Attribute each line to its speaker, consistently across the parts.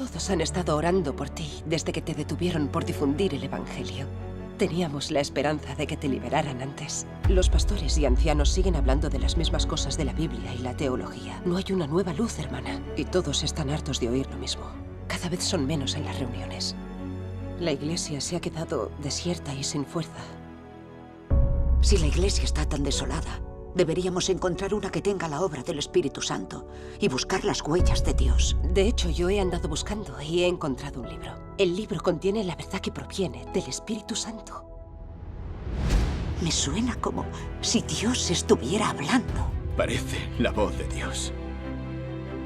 Speaker 1: Todos han estado orando por ti desde que te detuvieron por difundir el Evangelio. Teníamos la esperanza de que te liberaran antes. Los pastores y ancianos siguen hablando de las mismas cosas de la Biblia y la teología. No hay una nueva luz, hermana. Y todos están hartos de oír lo mismo. Cada vez son menos en las reuniones. La iglesia se ha quedado desierta y sin fuerza.
Speaker 2: Si la iglesia está tan desolada, deberíamos encontrar una que tenga la obra del Espíritu Santo y buscar las huellas de Dios.
Speaker 1: De hecho, yo he andado buscando y he encontrado un libro. El libro contiene la verdad que proviene del Espíritu Santo.
Speaker 2: Me suena como si Dios estuviera hablando.
Speaker 3: Parece la voz de Dios.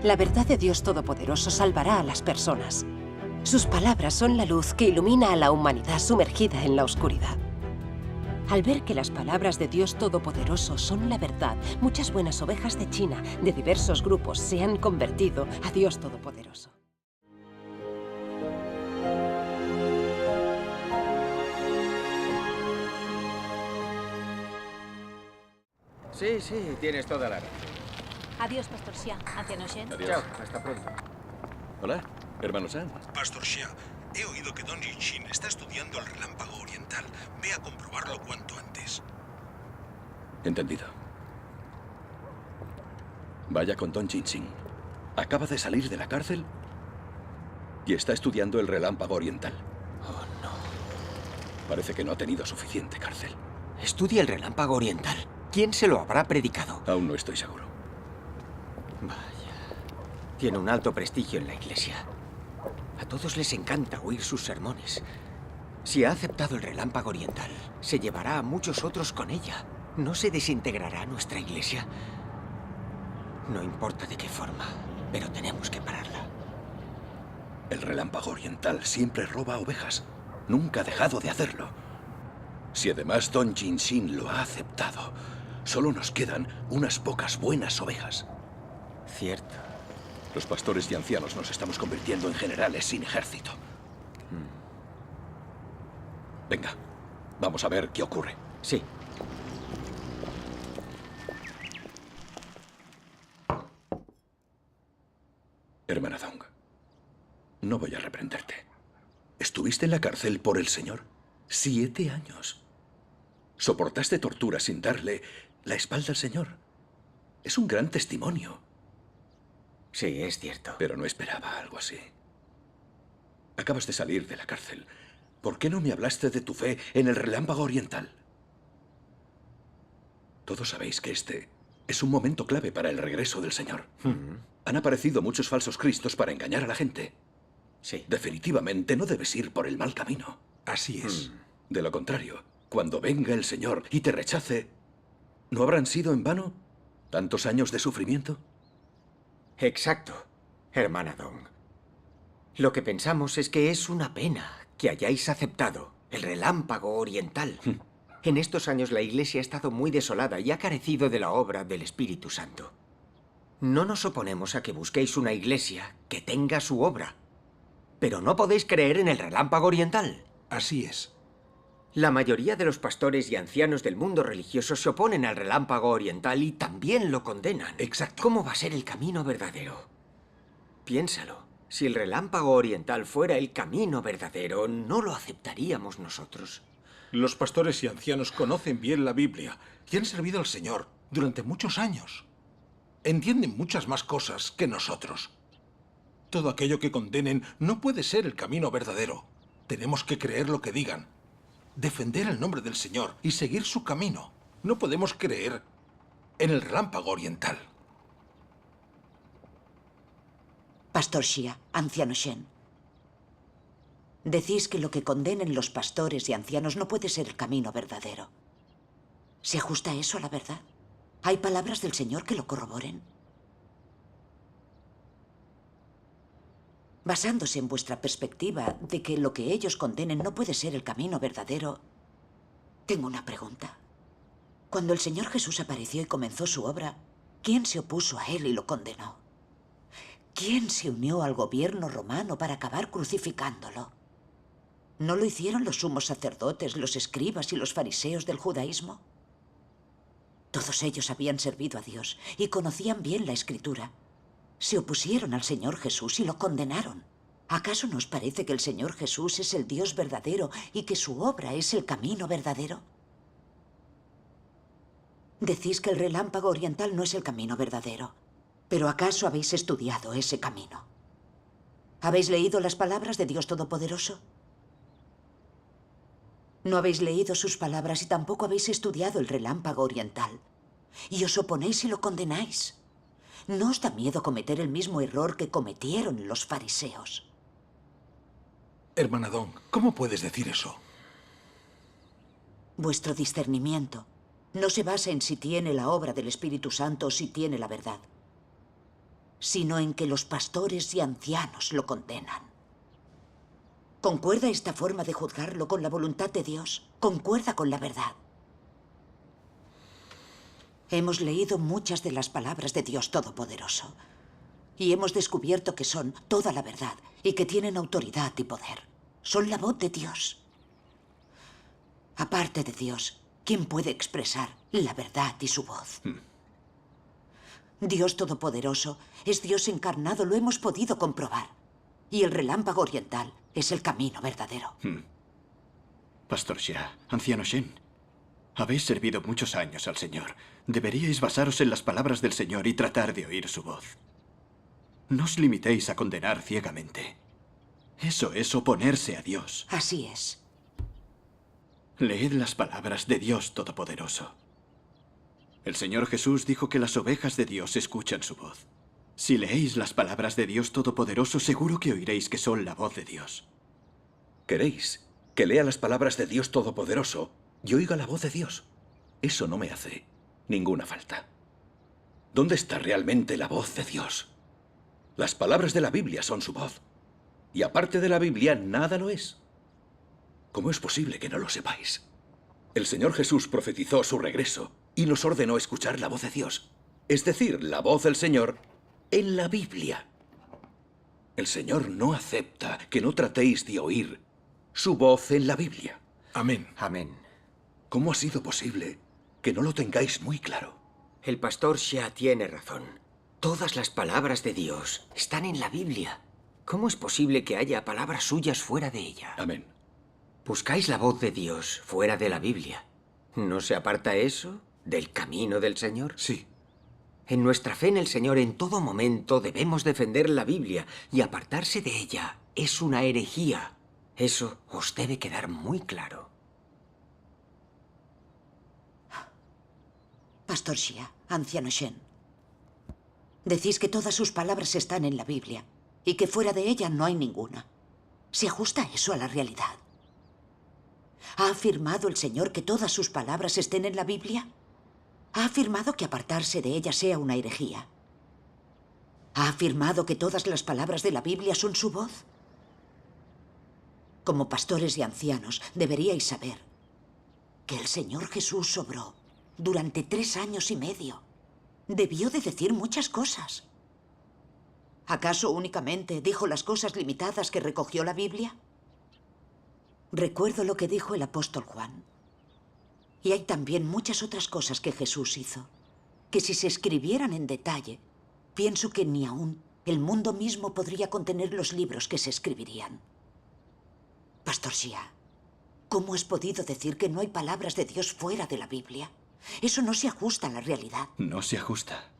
Speaker 1: La verdad de Dios Todopoderoso salvará a las personas. Sus palabras son la luz que ilumina a la humanidad sumergida en la oscuridad. Al ver que las palabras de Dios Todopoderoso son la verdad, muchas buenas ovejas de China, de diversos grupos, se han convertido a Dios Todopoderoso.
Speaker 4: Sí, sí, tienes toda la razón.
Speaker 5: Adiós, Pastor Xia. Anciano Shen.
Speaker 3: Adiós.
Speaker 4: Chao, hasta pronto.
Speaker 3: Hola, hermano San.
Speaker 6: Pastor Xia, he oído que Don Jinshin está estudiando el relámpago oriental. Ve a comprobarlo cuanto antes.
Speaker 3: Entendido. Vaya con Don Jinshin. Acaba de salir de la cárcel y está estudiando el relámpago oriental.
Speaker 4: Oh, no.
Speaker 3: Parece que no ha tenido suficiente cárcel.
Speaker 4: Estudia el relámpago oriental. ¿Quién se lo habrá predicado?
Speaker 3: Aún no estoy seguro.
Speaker 4: Vaya. Tiene un alto prestigio en la iglesia. A todos les encanta oír sus sermones. Si ha aceptado el relámpago oriental, se llevará a muchos otros con ella. ¿No se desintegrará nuestra iglesia? No importa de qué forma, pero tenemos que pararla.
Speaker 3: El relámpago oriental siempre roba ovejas. Nunca ha dejado de hacerlo. Si además Don Jinshin lo ha aceptado, solo nos quedan unas pocas buenas ovejas.
Speaker 4: Cierto.
Speaker 3: Los pastores y ancianos nos estamos convirtiendo en generales sin ejército. Venga, vamos a ver qué ocurre.
Speaker 4: Sí.
Speaker 3: Hermana Dong, no voy a reprenderte. ¿Estuviste en la cárcel por el Señor? 7 años. Soportaste tortura sin darle la espalda al Señor. Es un gran testimonio.
Speaker 4: Sí, es cierto.
Speaker 3: Pero no esperaba algo así. Acabas de salir de la cárcel. ¿Por qué no me hablaste de tu fe en el relámpago oriental? Todos sabéis que este es un momento clave para el regreso del Señor. Han aparecido muchos falsos cristos para engañar a la gente.
Speaker 4: Sí.
Speaker 3: Definitivamente no debes ir por el mal camino.
Speaker 6: Así es.
Speaker 3: De lo contrario, cuando venga el Señor y te rechace, ¿no habrán sido en vano tantos años de sufrimiento?
Speaker 4: Exacto, hermana Dong. Lo que pensamos es que es una pena que hayáis aceptado el relámpago oriental. En estos años la Iglesia ha estado muy desolada y ha carecido de la obra del Espíritu Santo. No nos oponemos a que busquéis una iglesia que tenga su obra, pero no podéis creer en el relámpago oriental.
Speaker 6: Así es.
Speaker 4: La mayoría de los pastores y ancianos del mundo religioso se oponen al relámpago oriental y también lo condenan.
Speaker 6: Exacto.
Speaker 4: ¿Cómo va a ser el camino verdadero? Piénsalo. Si el relámpago oriental fuera el camino verdadero, no lo aceptaríamos nosotros.
Speaker 6: Los pastores y ancianos conocen bien la Biblia y han servido al Señor durante muchos años. Entienden muchas más cosas que nosotros. Todo aquello que condenen no puede ser el camino verdadero. Tenemos que creer lo que digan, defender el nombre del Señor y seguir su camino. No podemos creer en el relámpago oriental.
Speaker 2: Pastor Xia, anciano Shen. Decís que lo que condenen los pastores y ancianos no puede ser el camino verdadero. ¿Se ajusta eso a la verdad? ¿Hay palabras del Señor que lo corroboren? Basándose en vuestra perspectiva de que lo que ellos condenen no puede ser el camino verdadero, tengo una pregunta. Cuando el Señor Jesús apareció y comenzó su obra, ¿quién se opuso a él y lo condenó? ¿Quién se unió al gobierno romano para acabar crucificándolo? ¿No lo hicieron los sumos sacerdotes, los escribas y los fariseos del judaísmo? Todos ellos habían servido a Dios y conocían bien la Escritura. Se opusieron al Señor Jesús y lo condenaron. ¿Acaso nos parece que el Señor Jesús es el Dios verdadero y que su obra es el camino verdadero? Decís que el relámpago oriental no es el camino verdadero, pero ¿acaso habéis estudiado ese camino? ¿Habéis leído las palabras de Dios Todopoderoso? No habéis leído sus palabras y tampoco habéis estudiado el relámpago oriental. Y os oponéis y lo condenáis. ¿No os da miedo cometer el mismo error que cometieron los fariseos?
Speaker 6: Hermana Dong, ¿cómo puedes decir eso?
Speaker 2: Vuestro discernimiento no se basa en si tiene la obra del Espíritu Santo o si tiene la verdad, sino en que los pastores y ancianos lo condenan. ¿Concuerda esta forma de juzgarlo con la voluntad de Dios? ¿Concuerda con la verdad? Hemos leído muchas de las palabras de Dios Todopoderoso y hemos descubierto que son toda la verdad y que tienen autoridad y poder. Son la voz de Dios. Aparte de Dios, ¿quién puede expresar la verdad y su voz? Dios Todopoderoso es Dios encarnado, lo hemos podido comprobar. Y el relámpago oriental es el camino verdadero.
Speaker 7: Pastor Xia, anciano Shen, habéis servido muchos años al Señor. Deberíais basaros en las palabras del Señor y tratar de oír su voz. No os limitéis a condenar ciegamente. Eso es oponerse a Dios.
Speaker 2: Así es.
Speaker 7: Leed las palabras de Dios Todopoderoso. El Señor Jesús dijo que las ovejas de Dios escuchan su voz. Si leéis las palabras de Dios Todopoderoso, seguro que oiréis que son la voz de Dios.
Speaker 3: ¿Queréis que lea las palabras de Dios Todopoderoso y oiga la voz de Dios? Eso no me hace ninguna falta. ¿Dónde está realmente la voz de Dios? Las palabras de la Biblia son su voz. Y aparte de la Biblia, nada lo es. ¿Cómo es posible que no lo sepáis? El Señor Jesús profetizó su regreso y nos ordenó escuchar la voz de Dios. Es decir, la voz del Señor en la Biblia. El Señor no acepta que no tratéis de oír su voz en la Biblia.
Speaker 6: Amén.
Speaker 4: Amén.
Speaker 3: ¿Cómo ha sido posible que no lo tengáis muy claro?
Speaker 4: El pastor Xia tiene razón. Todas las palabras de Dios están en la Biblia. ¿Cómo es posible que haya palabras suyas fuera de ella?
Speaker 3: Amén.
Speaker 4: Buscáis la voz de Dios fuera de la Biblia. ¿No se aparta eso del camino del Señor?
Speaker 6: Sí.
Speaker 4: En nuestra fe en el Señor en todo momento debemos defender la Biblia y apartarse de ella es una herejía. Eso os debe quedar muy claro.
Speaker 2: Pastor Xia, anciano Shen, decís que todas sus palabras están en la Biblia y que fuera de ella no hay ninguna. ¿Se ajusta eso a la realidad? ¿Ha afirmado el Señor que todas sus palabras estén en la Biblia? ¿Ha afirmado que apartarse de ella sea una herejía? ¿Ha afirmado que todas las palabras de la Biblia son su voz? Como pastores y ancianos, deberíais saber que el Señor Jesús obró durante 3 años y medio. Debió de decir muchas cosas. ¿Acaso únicamente dijo las cosas limitadas que recogió la Biblia? Recuerdo lo que dijo el apóstol Juan. Y hay también muchas otras cosas que Jesús hizo, que si se escribieran en detalle, pienso que ni aún el mundo mismo podría contener los libros que se escribirían. Pastor Xia, ¿cómo has podido decir que no hay palabras de Dios fuera de la Biblia? Eso no se ajusta a la realidad.
Speaker 7: No se ajusta.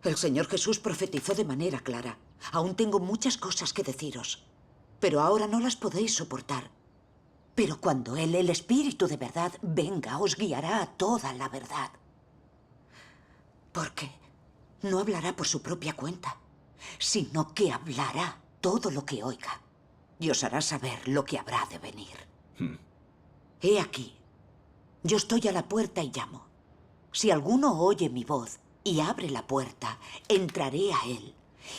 Speaker 2: El Señor Jesús profetizó de manera clara. Aún tengo muchas cosas que deciros, pero ahora no las podéis soportar. Pero cuando Él, el Espíritu de verdad, venga, os guiará a toda la verdad. Porque no hablará por su propia cuenta, sino que hablará todo lo que oiga y os hará saber lo que habrá de venir. He aquí, yo estoy a la puerta y llamo. Si alguno oye mi voz y abre la puerta, entraré a él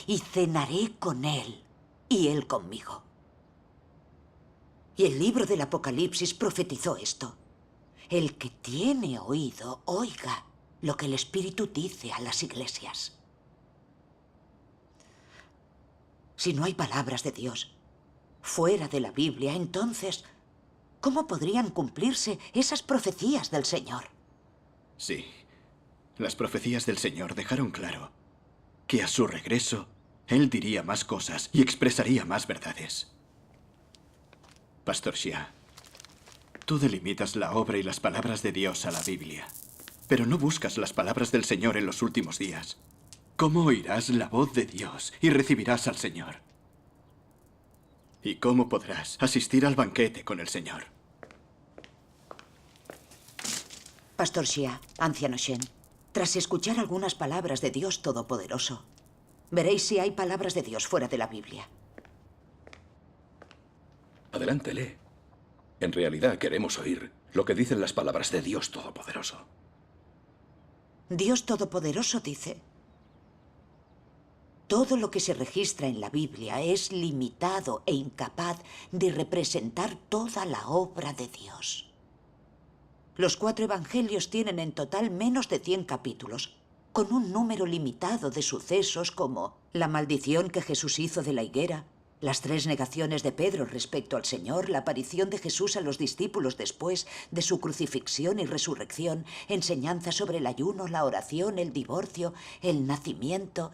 Speaker 2: y cenaré con él y él conmigo. Y el libro del Apocalipsis profetizó esto. El que tiene oído, oiga lo que el Espíritu dice a las iglesias. Si no hay palabras de Dios fuera de la Biblia, entonces, ¿cómo podrían cumplirse esas profecías del Señor?
Speaker 7: Sí. Las profecías del Señor dejaron claro que a su regreso Él diría más cosas y expresaría más verdades. Pastor Xia, tú delimitas la obra y las palabras de Dios a la Biblia, pero no buscas las palabras del Señor en los últimos días. ¿Cómo oirás la voz de Dios y recibirás al Señor? ¿Y cómo podrás asistir al banquete con el Señor?
Speaker 2: Pastor Xia, anciano Shen, tras escuchar algunas palabras de Dios Todopoderoso, veréis si hay palabras de Dios fuera de la Biblia.
Speaker 3: Adelante, lee. En realidad queremos oír lo que dicen las palabras de Dios Todopoderoso.
Speaker 2: Dios Todopoderoso dice: todo lo que se registra en la Biblia es limitado e incapaz de representar toda la obra de Dios. Los 4 evangelios tienen en total menos de 100 capítulos, con un número limitado de sucesos como la maldición que Jesús hizo de la higuera, las 3 negaciones de Pedro respecto al Señor, la aparición de Jesús a los discípulos después de su crucifixión y resurrección, enseñanzas sobre el ayuno, la oración, el divorcio, el nacimiento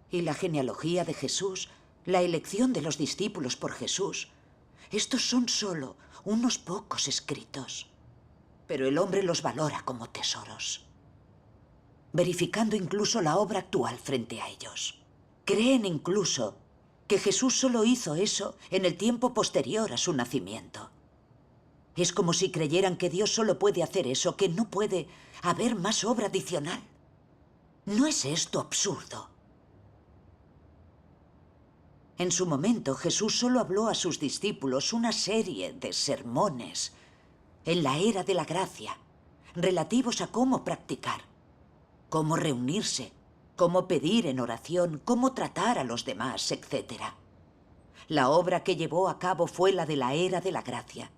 Speaker 2: y la genealogía de Jesús, la elección de los discípulos por Jesús. Estos son solo unos pocos escritos, pero el hombre los valora como tesoros, verificando incluso la obra actual frente a ellos. Creen incluso que Jesús solo hizo eso en el tiempo posterior a su nacimiento. Es como si creyeran que Dios solo puede hacer eso, que no puede haber más obra adicional. ¿No es esto absurdo? En su momento, Jesús solo habló a sus discípulos una serie de sermones en la era de la gracia, relativos a cómo practicar, cómo reunirse, cómo pedir en oración, cómo tratar a los demás, etc. La obra que llevó a cabo fue la de la era de la gracia,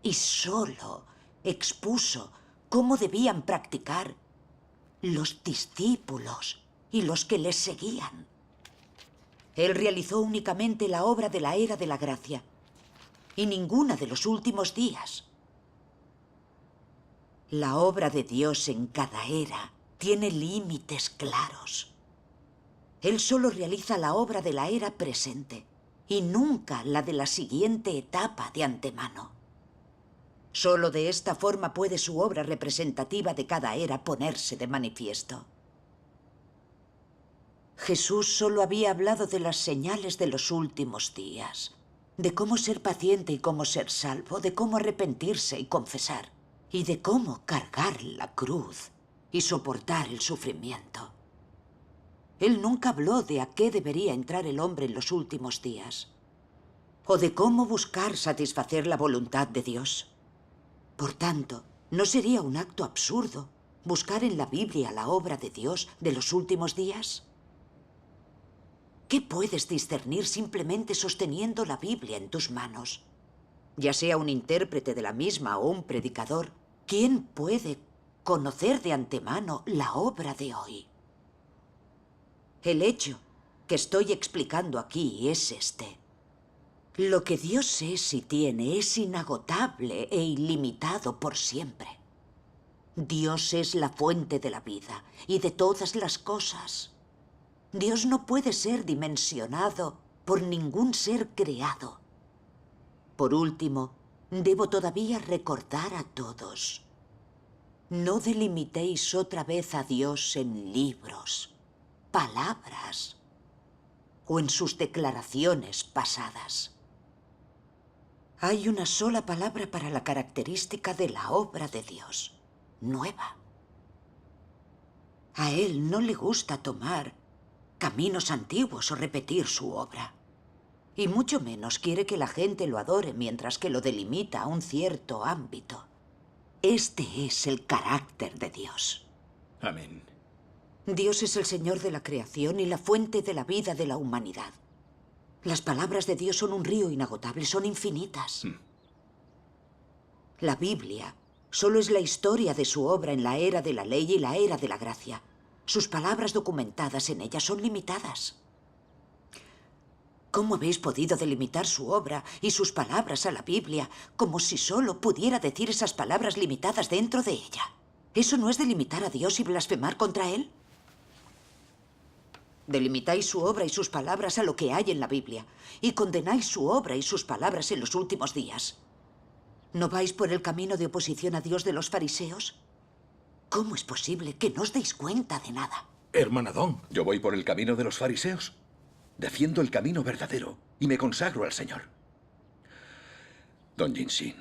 Speaker 2: y solo expuso cómo debían practicar los discípulos y los que les seguían. Él realizó únicamente la obra de la era de la gracia, y ninguna de los últimos días. La obra de Dios en cada era tiene límites claros. Él solo realiza la obra de la era presente y nunca la de la siguiente etapa de antemano. Solo de esta forma puede su obra representativa de cada era ponerse de manifiesto. Jesús solo había hablado de las señales de los últimos días, de cómo ser paciente y cómo ser salvo, de cómo arrepentirse y confesar, y de cómo cargar la cruz y soportar el sufrimiento. Él nunca habló de a qué debería entrar el hombre en los últimos días, o de cómo buscar satisfacer la voluntad de Dios. Por tanto, ¿no sería un acto absurdo buscar en la Biblia la obra de Dios de los últimos días? ¿Qué puedes discernir simplemente sosteniendo la Biblia en tus manos? Ya sea un intérprete de la misma o un predicador, ¿quién puede conocer de antemano la obra de hoy? El hecho que estoy explicando aquí es este. Lo que Dios es y tiene es inagotable e ilimitado por siempre. Dios es la fuente de la vida y de todas las cosas. Dios no puede ser dimensionado por ningún ser creado. Por último, debo todavía recordar a todos: no delimitéis otra vez a Dios en libros, palabras o en sus declaraciones pasadas. Hay una sola palabra para la característica de la obra de Dios: nueva. A Él no le gusta tomar caminos antiguos o repetir su obra. Y mucho menos quiere que la gente lo adore mientras que lo delimita a un cierto ámbito. Este es el carácter de Dios.
Speaker 7: Amén.
Speaker 2: Dios es el Señor de la creación y la fuente de la vida de la humanidad. Las palabras de Dios son un río inagotable, son infinitas. La Biblia solo es la historia de su obra en la era de la ley y la era de la gracia. Sus palabras documentadas en ella son limitadas. ¿Cómo habéis podido delimitar su obra y sus palabras a la Biblia como si solo pudiera decir esas palabras limitadas dentro de ella? ¿Eso no es delimitar a Dios y blasfemar contra Él? Delimitáis su obra y sus palabras a lo que hay en la Biblia, y condenáis su obra y sus palabras en los últimos días. ¿No vais por el camino de oposición a Dios de los fariseos? ¿Cómo es posible que no os deis cuenta de nada?
Speaker 6: Hermana Dong,
Speaker 3: Yo voy por el camino de los fariseos. Defiendo el camino verdadero y me consagro al Señor. Don Jinshin,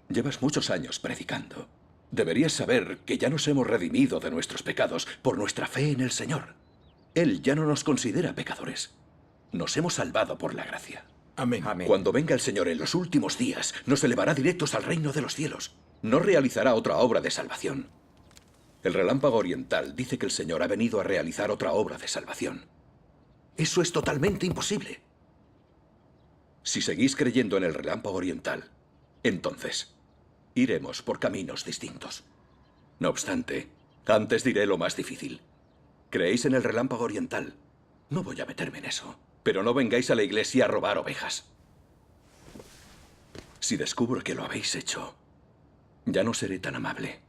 Speaker 3: llevas muchos años predicando. Deberías saber que ya nos hemos redimido de nuestros pecados por nuestra fe en el Señor. Él ya no nos considera pecadores. Nos hemos salvado por la gracia.
Speaker 6: amén.
Speaker 4: Amén.
Speaker 3: Cuando venga el Señor en los últimos días, nos elevará directos al reino de los cielos. No realizará otra obra de salvación. El relámpago oriental dice que el Señor ha venido a realizar otra obra de salvación. Eso es totalmente imposible. Si seguís creyendo en el relámpago oriental, entonces iremos por caminos distintos. No obstante, antes diré lo más difícil. ¿Creéis en el relámpago oriental? No voy a meterme en eso. Pero no vengáis a la iglesia a robar ovejas. Si descubro que lo habéis hecho, ya no seré tan amable.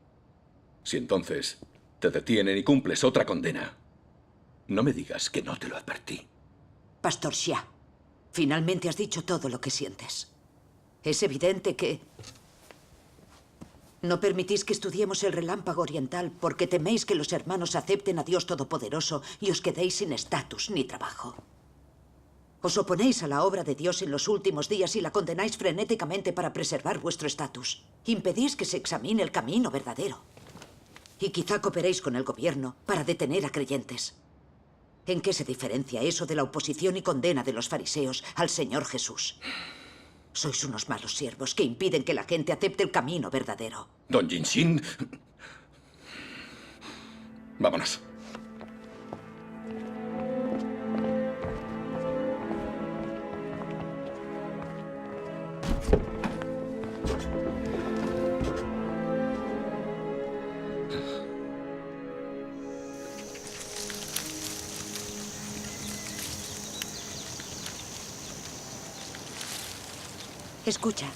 Speaker 3: Si entonces te detienen y cumples otra condena, no me digas que no te lo advertí.
Speaker 2: Pastor Xia, finalmente has dicho todo lo que sientes. Es evidente que no permitís que estudiemos el relámpago oriental porque teméis que los hermanos acepten a Dios Todopoderoso y os quedéis sin estatus ni trabajo. Os oponéis a la obra de Dios en los últimos días y la condenáis frenéticamente para preservar vuestro estatus. Impedís que se examine el camino verdadero. Y quizá cooperéis con el gobierno para detener a creyentes. ¿En qué se diferencia eso de la oposición y condena de los fariseos al Señor Jesús? Sois unos malos siervos que impiden que la gente acepte el camino verdadero.
Speaker 3: Don Jinshin. Vámonos.
Speaker 2: Escucha,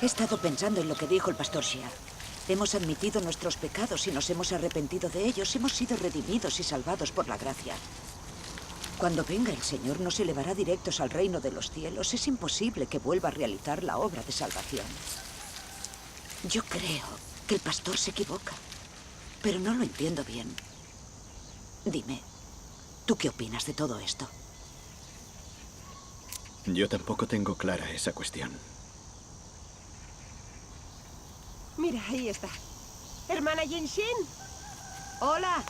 Speaker 2: he estado pensando en lo que dijo el pastor Xia. Hemos admitido nuestros pecados y nos hemos arrepentido de ellos. Hemos sido redimidos y salvados por la gracia. Cuando venga el Señor nos elevará directos al reino de los cielos. Es imposible que vuelva a realizar la obra de salvación. Yo creo que el pastor se equivoca, pero no lo entiendo bien. Dime, ¿tú qué opinas de todo esto?
Speaker 7: Yo tampoco tengo clara esa cuestión.
Speaker 1: Mira, ahí está. Hermana Jinshin. Hola.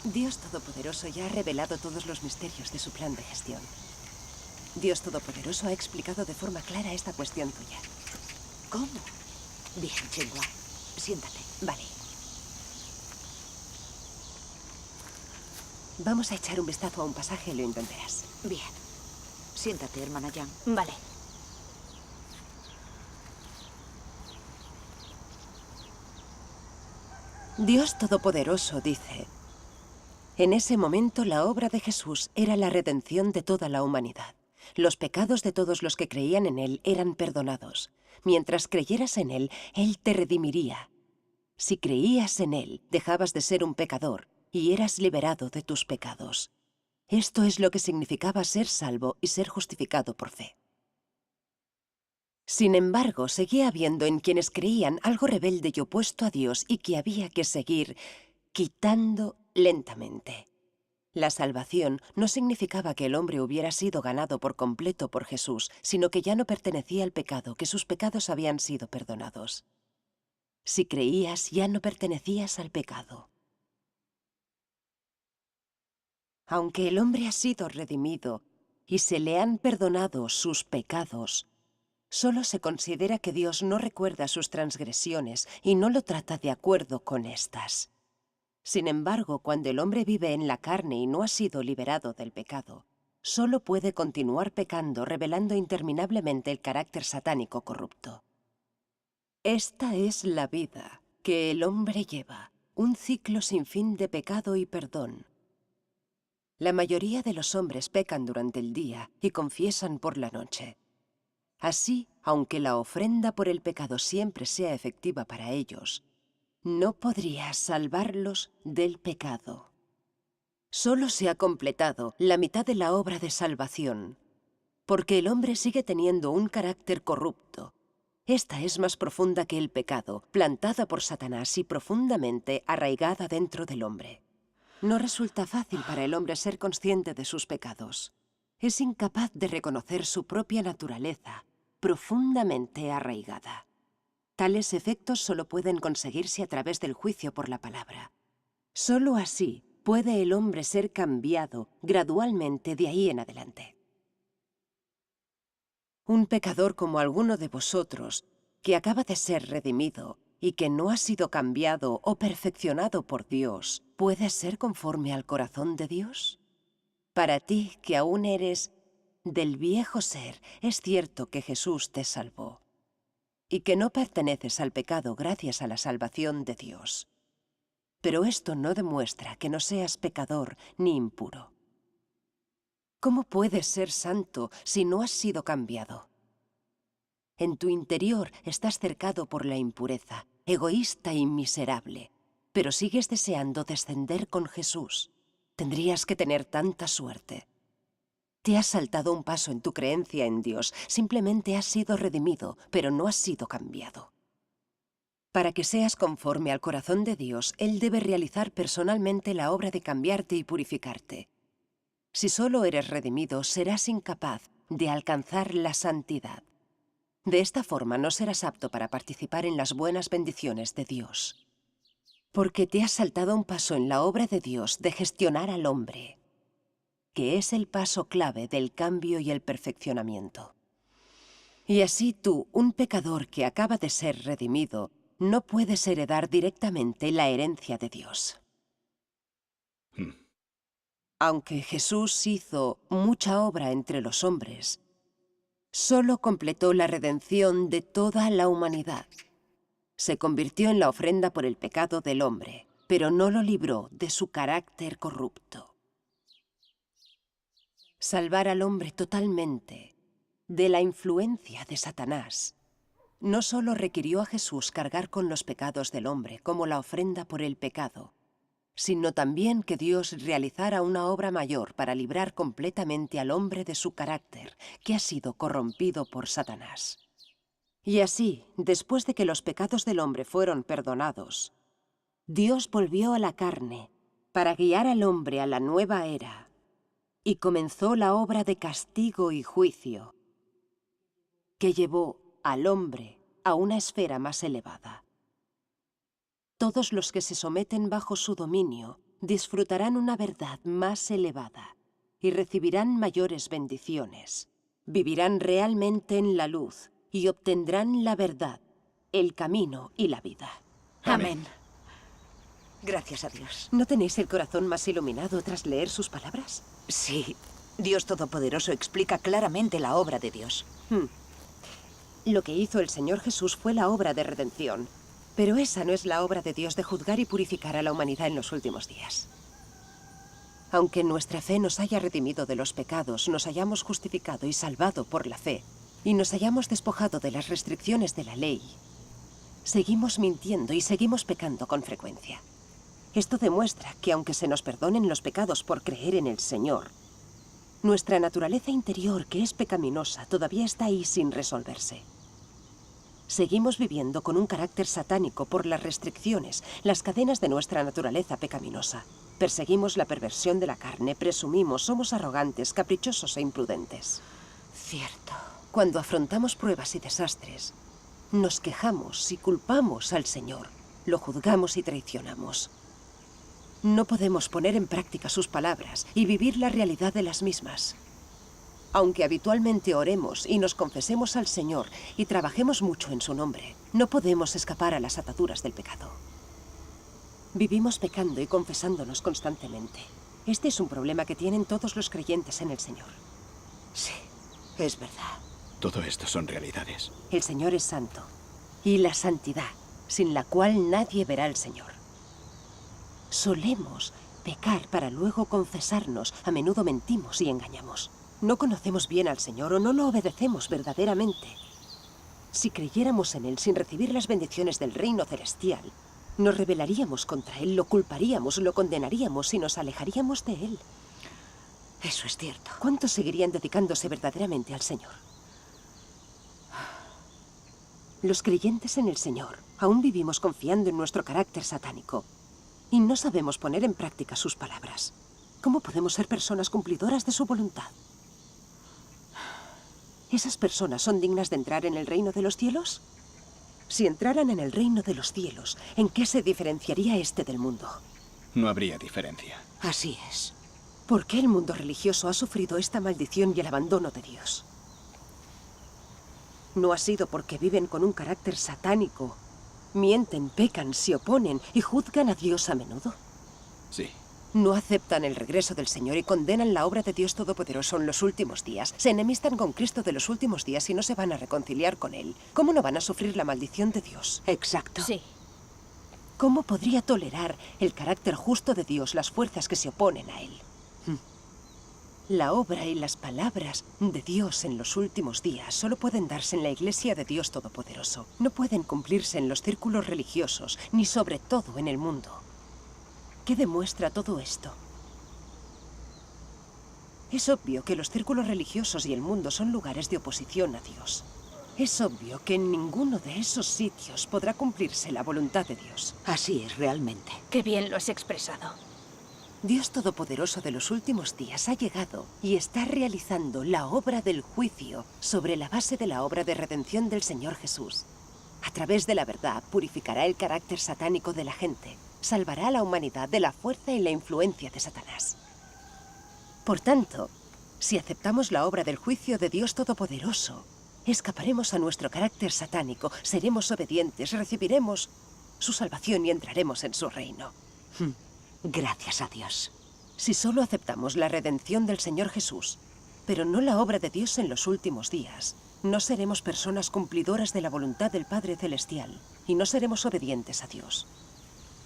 Speaker 1: Dios Todopoderoso ya ha revelado todos los misterios de su plan de gestión. Dios Todopoderoso ha explicado de forma clara esta cuestión tuya.
Speaker 2: ¿Cómo? Bien, Chenghua, siéntate.
Speaker 1: Vale. Vamos a echar un vistazo a un pasaje y lo entenderás.
Speaker 2: Bien. Siéntate, hermana Yang.
Speaker 5: Vale.
Speaker 1: Dios Todopoderoso dice: en ese momento la obra de Jesús era la redención de toda la humanidad. Los pecados de todos los que creían en Él eran perdonados. Mientras creyeras en Él, Él te redimiría. Si creías en Él, dejabas de ser un pecador y eras liberado de tus pecados. Esto es lo que significaba ser salvo y ser justificado por fe. Sin embargo, seguía habiendo en quienes creían algo rebelde y opuesto a Dios y que había que seguir quitando lentamente. La salvación no significaba que el hombre hubiera sido ganado por completo por Jesús, sino que ya no pertenecía al pecado, que sus pecados habían sido perdonados. Si creías, ya no pertenecías al pecado. Aunque el hombre ha sido redimido y se le han perdonado sus pecados, solo se considera que Dios no recuerda sus transgresiones y no lo trata de acuerdo con estas. Sin embargo, cuando el hombre vive en la carne y no ha sido liberado del pecado, solo puede continuar pecando, revelando interminablemente el carácter satánico corrupto. Esta es la vida que el hombre lleva, un ciclo sin fin de pecado y perdón. La mayoría de los hombres pecan durante el día y confiesan por la noche. Así, aunque la ofrenda por el pecado siempre sea efectiva para ellos, no podría salvarlos del pecado. Solo se ha completado la mitad de la obra de salvación, porque el hombre sigue teniendo un carácter corrupto. Esta es más profunda que el pecado, plantada por Satanás y profundamente arraigada dentro del hombre. No resulta fácil para el hombre ser consciente de sus pecados. Es incapaz de reconocer su propia naturaleza, profundamente arraigada. Tales efectos solo pueden conseguirse a través del juicio por la palabra. Solo así puede el hombre ser cambiado gradualmente de ahí en adelante. Un pecador como alguno de vosotros, que acaba de ser redimido y que no ha sido cambiado o perfeccionado por Dios, ¿puede ser conforme al corazón de Dios? Para ti, que aún eres del viejo ser, es cierto que Jesús te salvó y que no perteneces al pecado gracias a la salvación de Dios. Pero esto no demuestra que no seas pecador ni impuro. ¿Cómo puedes ser santo si no has sido cambiado? En tu interior estás cercado por la impureza, egoísta y miserable, pero sigues deseando descender con Jesús. Tendrías que tener tanta suerte. Te has saltado un paso en tu creencia en Dios, simplemente has sido redimido, pero no has sido cambiado. Para que seas conforme al corazón de Dios, Él debe realizar personalmente la obra de cambiarte y purificarte. Si solo eres redimido, serás incapaz de alcanzar la santidad. De esta forma no serás apto para participar en las buenas bendiciones de Dios. Porque te has saltado un paso en la obra de Dios de gestionar al hombre, que es el paso clave del cambio y el perfeccionamiento. Y así tú, un pecador que acaba de ser redimido, no puedes heredar directamente la herencia de Dios. Aunque Jesús hizo mucha obra entre los hombres, solo completó la redención de toda la humanidad. Se convirtió en la ofrenda por el pecado del hombre, pero no lo libró de su carácter corrupto. Salvar al hombre totalmente de la influencia de Satanás no solo requirió a Jesús cargar con los pecados del hombre como la ofrenda por el pecado, sino también que Dios realizara una obra mayor para librar completamente al hombre de su carácter, que ha sido corrompido por Satanás. Y así, después de que los pecados del hombre fueron perdonados, Dios volvió a la carne para guiar al hombre a la nueva era y comenzó la obra de castigo y juicio que llevó al hombre a una esfera más elevada. Todos los que se someten bajo su dominio disfrutarán una verdad más elevada y recibirán mayores bendiciones. Vivirán realmente en la luz y obtendrán la verdad, el camino y la vida.
Speaker 2: Amén. Gracias a Dios.
Speaker 1: ¿No tenéis el corazón más iluminado tras leer sus palabras?
Speaker 2: Sí, Dios Todopoderoso explica claramente la obra de Dios.
Speaker 1: Lo que hizo el Señor Jesús fue la obra de redención, pero esa no es la obra de Dios de juzgar y purificar a la humanidad en los últimos días. Aunque nuestra fe nos haya redimido de los pecados, nos hayamos justificado y salvado por la fe, y nos hayamos despojado de las restricciones de la ley, seguimos mintiendo y seguimos pecando con frecuencia. Esto demuestra que aunque se nos perdonen los pecados por creer en el Señor, nuestra naturaleza interior, que es pecaminosa, todavía está ahí sin resolverse. Seguimos viviendo con un carácter satánico por las restricciones, las cadenas de nuestra naturaleza pecaminosa. Perseguimos la perversión de la carne, presumimos, somos arrogantes, caprichosos e imprudentes.
Speaker 2: Cierto.
Speaker 1: Cuando afrontamos pruebas y desastres, nos quejamos y culpamos al Señor, lo juzgamos y traicionamos. No podemos poner en práctica sus palabras y vivir la realidad de las mismas. Aunque habitualmente oremos y nos confesemos al Señor y trabajemos mucho en su nombre, no podemos escapar a las ataduras del pecado. Vivimos pecando y confesándonos constantemente. Este es un problema que tienen todos los creyentes en el Señor.
Speaker 2: Sí, es verdad.
Speaker 7: Todo esto son realidades.
Speaker 1: El Señor es santo, y la santidad, sin la cual nadie verá al Señor. Solemos pecar para luego confesarnos, a menudo mentimos y engañamos. No conocemos bien al Señor o no lo obedecemos verdaderamente. Si creyéramos en Él sin recibir las bendiciones del reino celestial, Nos rebelaríamos contra él, lo culparíamos, lo condenaríamos y nos alejaríamos de él.
Speaker 2: Eso es cierto.
Speaker 1: ¿Cuántos seguirían dedicándose verdaderamente al Señor? Los creyentes en el Señor aún vivimos confiando en nuestro carácter satánico y no sabemos poner en práctica sus palabras. ¿Cómo podemos ser personas cumplidoras de su voluntad? ¿Esas personas son dignas de entrar en el reino de los cielos? Si entraran en el reino de los cielos, ¿en qué se diferenciaría este del mundo?
Speaker 7: No habría diferencia.
Speaker 2: Así es.
Speaker 1: ¿Por qué el mundo religioso ha sufrido esta maldición y el abandono de Dios? ¿No ha sido porque viven con un carácter satánico? Mienten, pecan, se oponen y juzgan a Dios a menudo.
Speaker 7: Sí.
Speaker 1: No aceptan el regreso del Señor y condenan la obra de Dios Todopoderoso en los últimos días. Se enemistan con Cristo de los últimos días y no se van a reconciliar con Él. ¿Cómo no van a sufrir la maldición de Dios?
Speaker 2: Exacto.
Speaker 5: Sí.
Speaker 1: ¿Cómo podría tolerar el carácter justo de Dios las fuerzas que se oponen a Él? La obra y las palabras de Dios en los últimos días solo pueden darse en la Iglesia de Dios Todopoderoso. No pueden cumplirse en los círculos religiosos, ni sobre todo en el mundo. ¿Qué demuestra todo esto? Es obvio que los círculos religiosos y el mundo son lugares de oposición a Dios. Es obvio que en ninguno de esos sitios podrá cumplirse la voluntad de Dios.
Speaker 2: Así es realmente.
Speaker 5: Qué bien lo has expresado.
Speaker 1: Dios Todopoderoso de los últimos días ha llegado y está realizando la obra del juicio sobre la base de la obra de redención del Señor Jesús. A través de la verdad purificará el carácter satánico de la gente, salvará a la humanidad de la fuerza y la influencia de Satanás. Por tanto, si aceptamos la obra del juicio de Dios Todopoderoso, escaparemos a nuestro carácter satánico, seremos obedientes, recibiremos su salvación y entraremos en su reino.
Speaker 2: Gracias a Dios.
Speaker 1: Si solo aceptamos la redención del Señor Jesús, pero no la obra de Dios en los últimos días, no seremos personas cumplidoras de la voluntad del Padre Celestial y no seremos obedientes a Dios.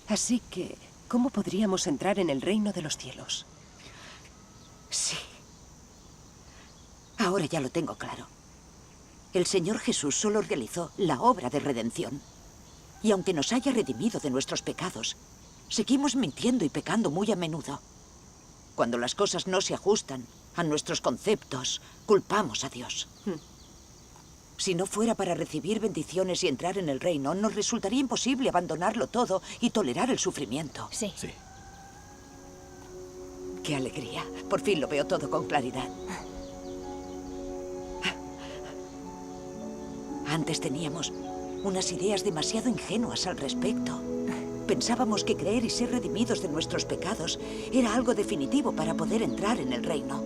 Speaker 1: Así que, ¿cómo podríamos entrar en el reino de los cielos?
Speaker 2: Sí. Ahora ya lo tengo claro. El Señor Jesús solo realizó la obra de redención. Y aunque nos haya redimido de nuestros pecados, seguimos mintiendo y pecando muy a menudo. Cuando las cosas no se ajustan a nuestros conceptos, culpamos a Dios. Si no fuera para recibir bendiciones y entrar en el reino, nos resultaría imposible abandonarlo todo y tolerar el sufrimiento.
Speaker 5: Sí.
Speaker 7: Sí.
Speaker 2: ¡Qué alegría! Por fin lo veo todo con claridad. Antes teníamos unas ideas demasiado ingenuas al respecto. Pensábamos que creer y ser redimidos de nuestros pecados era algo definitivo para poder entrar en el reino.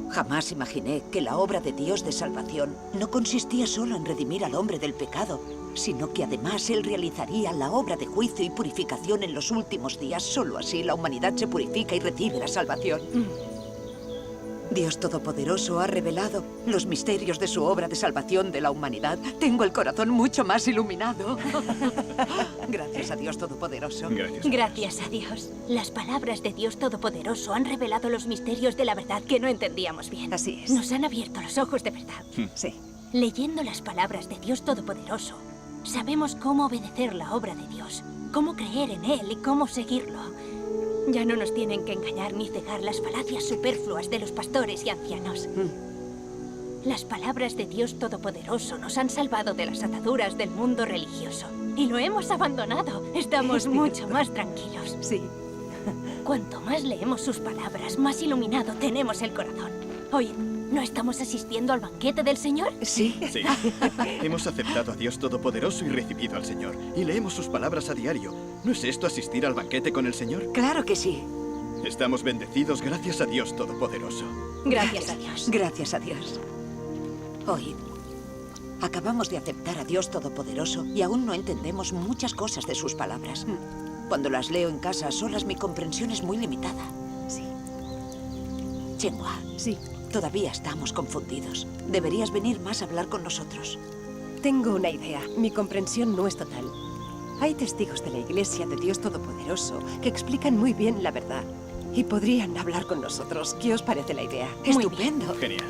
Speaker 2: Jamás imaginé que la obra de Dios de salvación no consistía solo en redimir al hombre del pecado, sino que además Él realizaría la obra de juicio y purificación en los últimos días. Solo así la humanidad se purifica y recibe la salvación. Dios Todopoderoso ha revelado los misterios de su obra de salvación de la humanidad. Tengo el corazón mucho más iluminado. Gracias a Dios Todopoderoso.
Speaker 7: Gracias.
Speaker 5: Gracias a Dios. Las palabras de Dios Todopoderoso han revelado los misterios de la verdad que no entendíamos bien.
Speaker 1: Así es.
Speaker 5: Nos han abierto los ojos de verdad.
Speaker 1: Sí.
Speaker 5: Leyendo las palabras de Dios Todopoderoso, sabemos cómo obedecer la obra de Dios, cómo creer en Él y cómo seguirlo. Ya no nos tienen que engañar ni cegar las falacias superfluas de los pastores y ancianos. Las palabras de Dios Todopoderoso nos han salvado de las ataduras del mundo religioso. Y lo hemos abandonado. Estamos mucho más tranquilos.
Speaker 1: Sí.
Speaker 5: Cuanto más leemos sus palabras, más iluminado tenemos el corazón. Oye, ¿no estamos asistiendo al banquete del Señor?
Speaker 2: Sí.
Speaker 7: Sí. Hemos aceptado a Dios Todopoderoso y recibido al Señor. Y leemos sus palabras a diario. ¿No es esto asistir al banquete con el Señor?
Speaker 2: Claro que sí.
Speaker 7: Estamos bendecidos gracias a Dios Todopoderoso.
Speaker 5: Gracias a Dios.
Speaker 2: Gracias a Dios. Oíd, acabamos de aceptar a Dios Todopoderoso y aún no entendemos muchas cosas de sus palabras. Cuando las leo en casa a solas, mi comprensión es muy limitada.
Speaker 1: Sí.
Speaker 2: Chenghua,
Speaker 1: Sí.
Speaker 2: todavía estamos confundidos. Deberías venir más a hablar con nosotros.
Speaker 1: Tengo una idea. Mi comprensión no es total. Hay testigos de la Iglesia de Dios Todopoderoso que explican muy bien la verdad y podrían hablar con nosotros. ¿Qué os parece la idea?
Speaker 5: Muy
Speaker 2: Estupendo.
Speaker 7: Genial.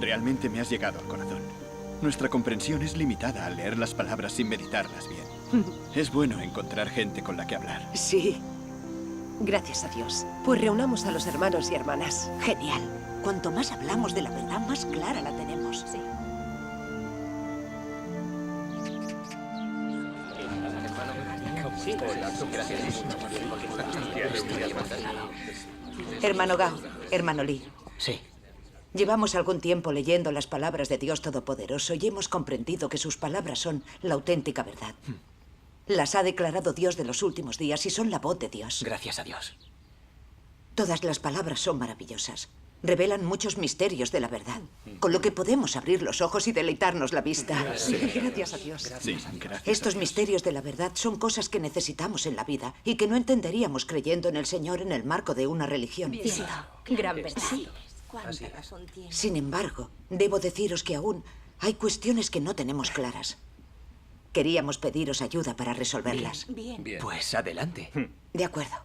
Speaker 7: Realmente me has llegado al corazón. Nuestra comprensión es limitada al leer las palabras sin meditarlas bien. Es bueno encontrar gente con la que hablar.
Speaker 1: Sí. Gracias a Dios. Pues reunamos a los hermanos y hermanas.
Speaker 2: Genial. Cuanto más hablamos de la verdad, más clara la tenemos.
Speaker 5: Sí.
Speaker 2: Hermano Gao, hermano Lee.
Speaker 4: Sí.
Speaker 2: Llevamos algún tiempo leyendo las palabras de Dios Todopoderoso y hemos comprendido que sus palabras son la auténtica verdad. Las ha declarado Dios de los últimos días y son la voz de Dios.
Speaker 4: Gracias a Dios.
Speaker 2: Todas las palabras son maravillosas. Revelan muchos misterios de la verdad, con lo que podemos abrir los ojos y deleitarnos la vista.
Speaker 1: Gracias a Dios.
Speaker 7: Sí, gracias.
Speaker 2: Estos misterios de la verdad son cosas que necesitamos en la vida y que no entenderíamos creyendo en el Señor en el marco de una religión.
Speaker 5: Cierto. Gran verdad.
Speaker 8: ¿Cuánta razón tiene?
Speaker 2: Sin embargo, debo deciros que aún hay cuestiones que no tenemos claras. Queríamos pediros ayuda para resolverlas.
Speaker 8: Bien.
Speaker 4: Pues adelante.
Speaker 2: De acuerdo.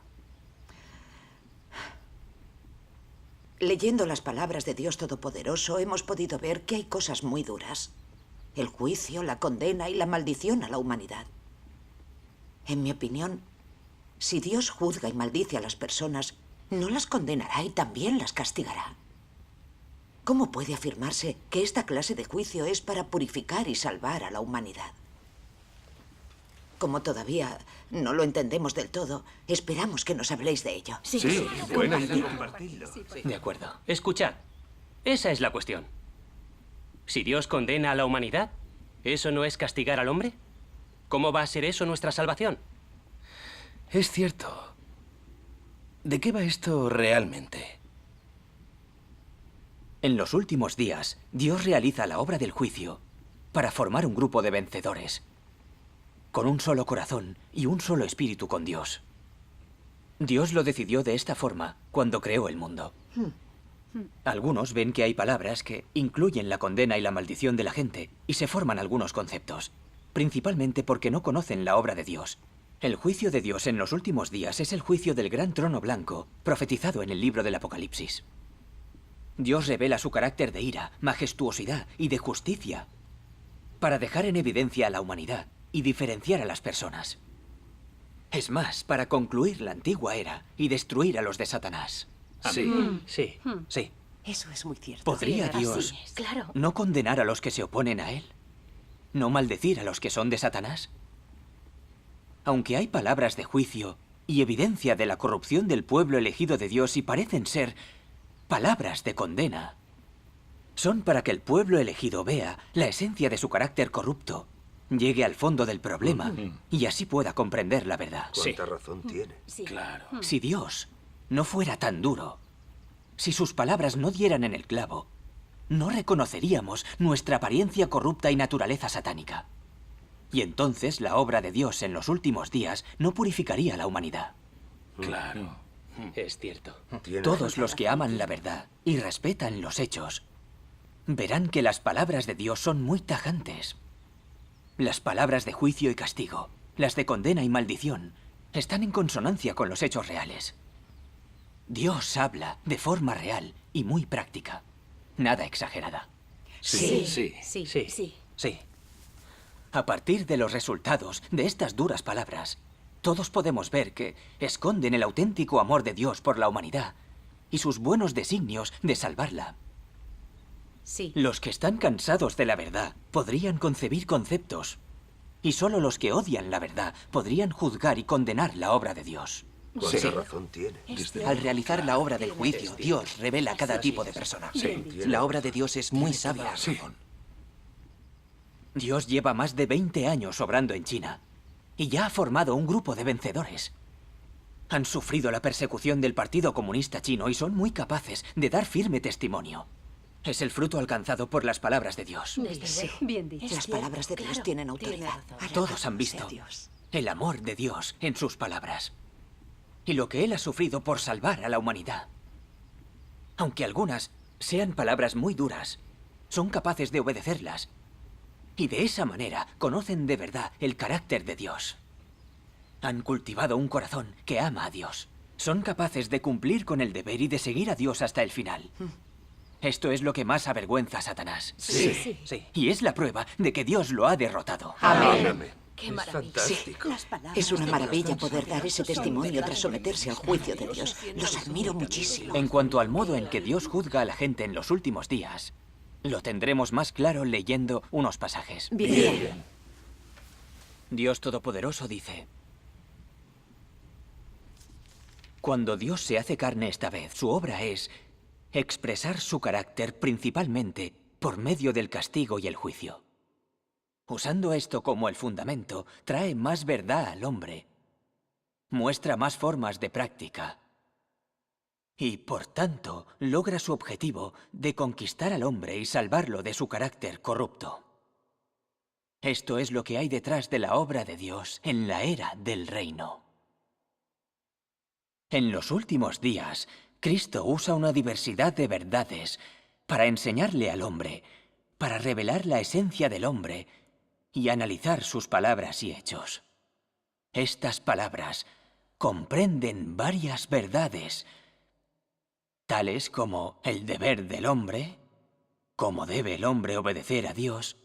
Speaker 2: Leyendo las palabras de Dios Todopoderoso, hemos podido ver que hay cosas muy duras. El juicio, la condena y la maldición a la humanidad. En mi opinión, si Dios juzga y maldice a las personas, no las condenará y también las castigará. ¿Cómo puede afirmarse que esta clase de juicio es para purificar y salvar a la humanidad? Como todavía no lo entendemos del todo, esperamos que nos habléis de ello.
Speaker 5: Sí,
Speaker 3: buena idea compartirlo.
Speaker 9: De acuerdo. Escuchad. Esa es la cuestión. Si Dios condena a la humanidad, ¿eso no es castigar al hombre? ¿Cómo va a ser eso nuestra salvación?
Speaker 10: Es cierto. ¿De qué va esto realmente?
Speaker 4: En los últimos días, Dios realiza la obra del juicio para formar un grupo de vencedores, con un solo corazón y un solo espíritu con Dios. Dios lo decidió de esta forma cuando creó el mundo. Algunos ven que hay palabras que incluyen la condena y la maldición de la gente y se forman algunos conceptos, principalmente porque no conocen la obra de Dios. El juicio de Dios en los últimos días es el juicio del gran trono blanco, profetizado en el libro del Apocalipsis. Dios revela su carácter de ira, majestuosidad y de justicia para dejar en evidencia a la humanidad y diferenciar a las personas. Es más, para concluir la antigua era y destruir a los de Satanás.
Speaker 10: Sí.
Speaker 9: Sí.
Speaker 4: Sí.
Speaker 1: Eso es muy cierto.
Speaker 4: ¿Podría
Speaker 5: Así
Speaker 4: Dios
Speaker 5: es, claro.
Speaker 4: no condenar a los que se oponen a Él? ¿No maldecir a los que son de Satanás? Aunque hay palabras de juicio y evidencia de la corrupción del pueblo elegido de Dios y parecen ser palabras de condena, son para que el pueblo elegido vea la esencia de su carácter corrupto, llegue al fondo del problema y así pueda comprender la verdad.
Speaker 3: ¿Cuánta razón tiene?
Speaker 5: Sí.
Speaker 10: Claro.
Speaker 4: Si Dios no fuera tan duro, si sus palabras no dieran en el clavo, no reconoceríamos nuestra apariencia corrupta y naturaleza satánica. Y entonces la obra de Dios en los últimos días no purificaría a la humanidad.
Speaker 10: Claro.
Speaker 9: Es cierto.
Speaker 4: Todos los que aman la verdad y respetan los hechos verán que las palabras de Dios son muy tajantes. Las palabras de juicio y castigo, las de condena y maldición, están en consonancia con los hechos reales. Dios habla de forma real y muy práctica, nada exagerada.
Speaker 5: Sí.
Speaker 10: Sí.
Speaker 5: Sí.
Speaker 9: Sí.
Speaker 5: Sí.
Speaker 4: Sí. A partir de los resultados de estas duras palabras, todos podemos ver que esconden el auténtico amor de Dios por la humanidad y sus buenos designios de salvarla.
Speaker 5: Sí.
Speaker 4: Los que están cansados de la verdad podrían concebir conceptos, y solo los que odian la verdad podrían juzgar y condenar la obra de Dios.
Speaker 3: ¿Cuánta razón tiene?
Speaker 11: Al realizar la obra del juicio, Dios revela cada tipo de persona. La obra de Dios es muy sabia.
Speaker 4: Dios lleva más de 20 años obrando en China, y ya ha formado un grupo de vencedores. Han sufrido la persecución del Partido Comunista Chino y son muy capaces de dar firme testimonio. Es el fruto alcanzado por las palabras de Dios.
Speaker 5: Desde luego. Bien dicho.
Speaker 2: Las palabras de Dios tienen autoridad.
Speaker 4: Todos han visto el amor de Dios en sus palabras y lo que Él ha sufrido por salvar a la humanidad. Aunque algunas sean palabras muy duras, son capaces de obedecerlas y de esa manera conocen de verdad el carácter de Dios. Han cultivado un corazón que ama a Dios. Son capaces de cumplir con el deber y de seguir a Dios hasta el final. Esto es lo que más avergüenza a Satanás.
Speaker 5: Sí.
Speaker 4: Y es la prueba de que Dios lo ha derrotado.
Speaker 5: Amén. ¡Qué maravilla!
Speaker 2: Las palabras es una maravilla poder dar ese testimonio tras someterse al juicio de Dios. Los admiro muchísimo.
Speaker 12: En cuanto al modo en que Dios juzga a la gente en los últimos días, lo tendremos más claro leyendo unos pasajes.
Speaker 2: Bien.
Speaker 12: Dios Todopoderoso dice: cuando Dios se hace carne esta vez, su obra es expresar su carácter principalmente por medio del castigo y el juicio. Usando esto como el fundamento, trae más verdad al hombre, muestra más formas de práctica y, por tanto, logra su objetivo de conquistar al hombre y salvarlo de su carácter corrupto. Esto es lo que hay detrás de la obra de Dios en la era del reino. En los últimos días, Cristo usa una diversidad de verdades para enseñarle al hombre, para revelar la esencia del hombre y analizar sus palabras y hechos. Estas palabras comprenden varias verdades, tales como el deber del hombre, cómo debe el hombre obedecer a Dios,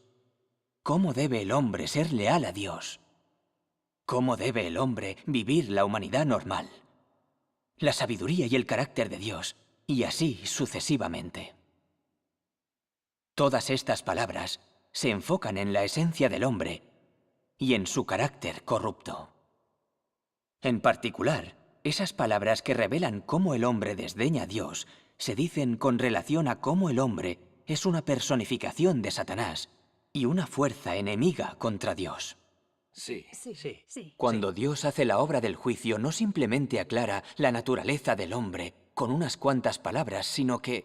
Speaker 12: cómo debe el hombre ser leal a Dios, cómo debe el hombre vivir la humanidad normal, la sabiduría y el carácter de Dios, y así sucesivamente. Todas estas palabras se enfocan en la esencia del hombre y en su carácter corrupto. En particular, esas palabras que revelan cómo el hombre desdeña a Dios se dicen con relación a cómo el hombre es una personificación de Satanás y una fuerza enemiga contra Dios.
Speaker 10: Sí.
Speaker 12: Cuando Dios hace la obra del juicio, no simplemente aclara la naturaleza del hombre con unas cuantas palabras, sino que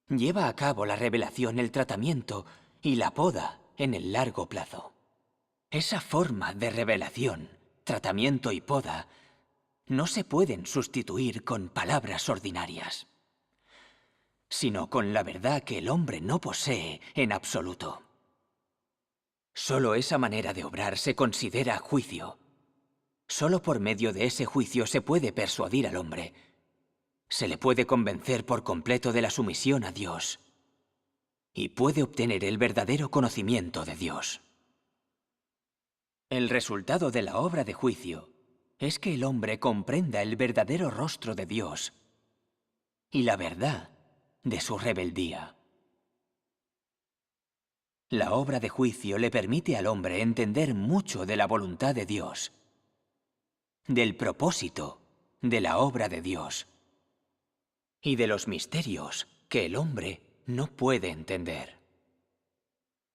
Speaker 12: lleva a cabo la revelación, el tratamiento y la poda en el largo plazo. Esa forma de revelación, tratamiento y poda no se pueden sustituir con palabras ordinarias, sino con la verdad que el hombre no posee en absoluto. Solo esa manera de obrar se considera juicio. Solo por medio de ese juicio se puede persuadir al hombre. Se le puede convencer por completo de la sumisión a Dios y puede obtener el verdadero conocimiento de Dios. El resultado de la obra de juicio es que el hombre comprenda el verdadero rostro de Dios y la verdad de su rebeldía. La obra de juicio le permite al hombre entender mucho de la voluntad de Dios, del propósito de la obra de Dios y de los misterios que el hombre no puede entender.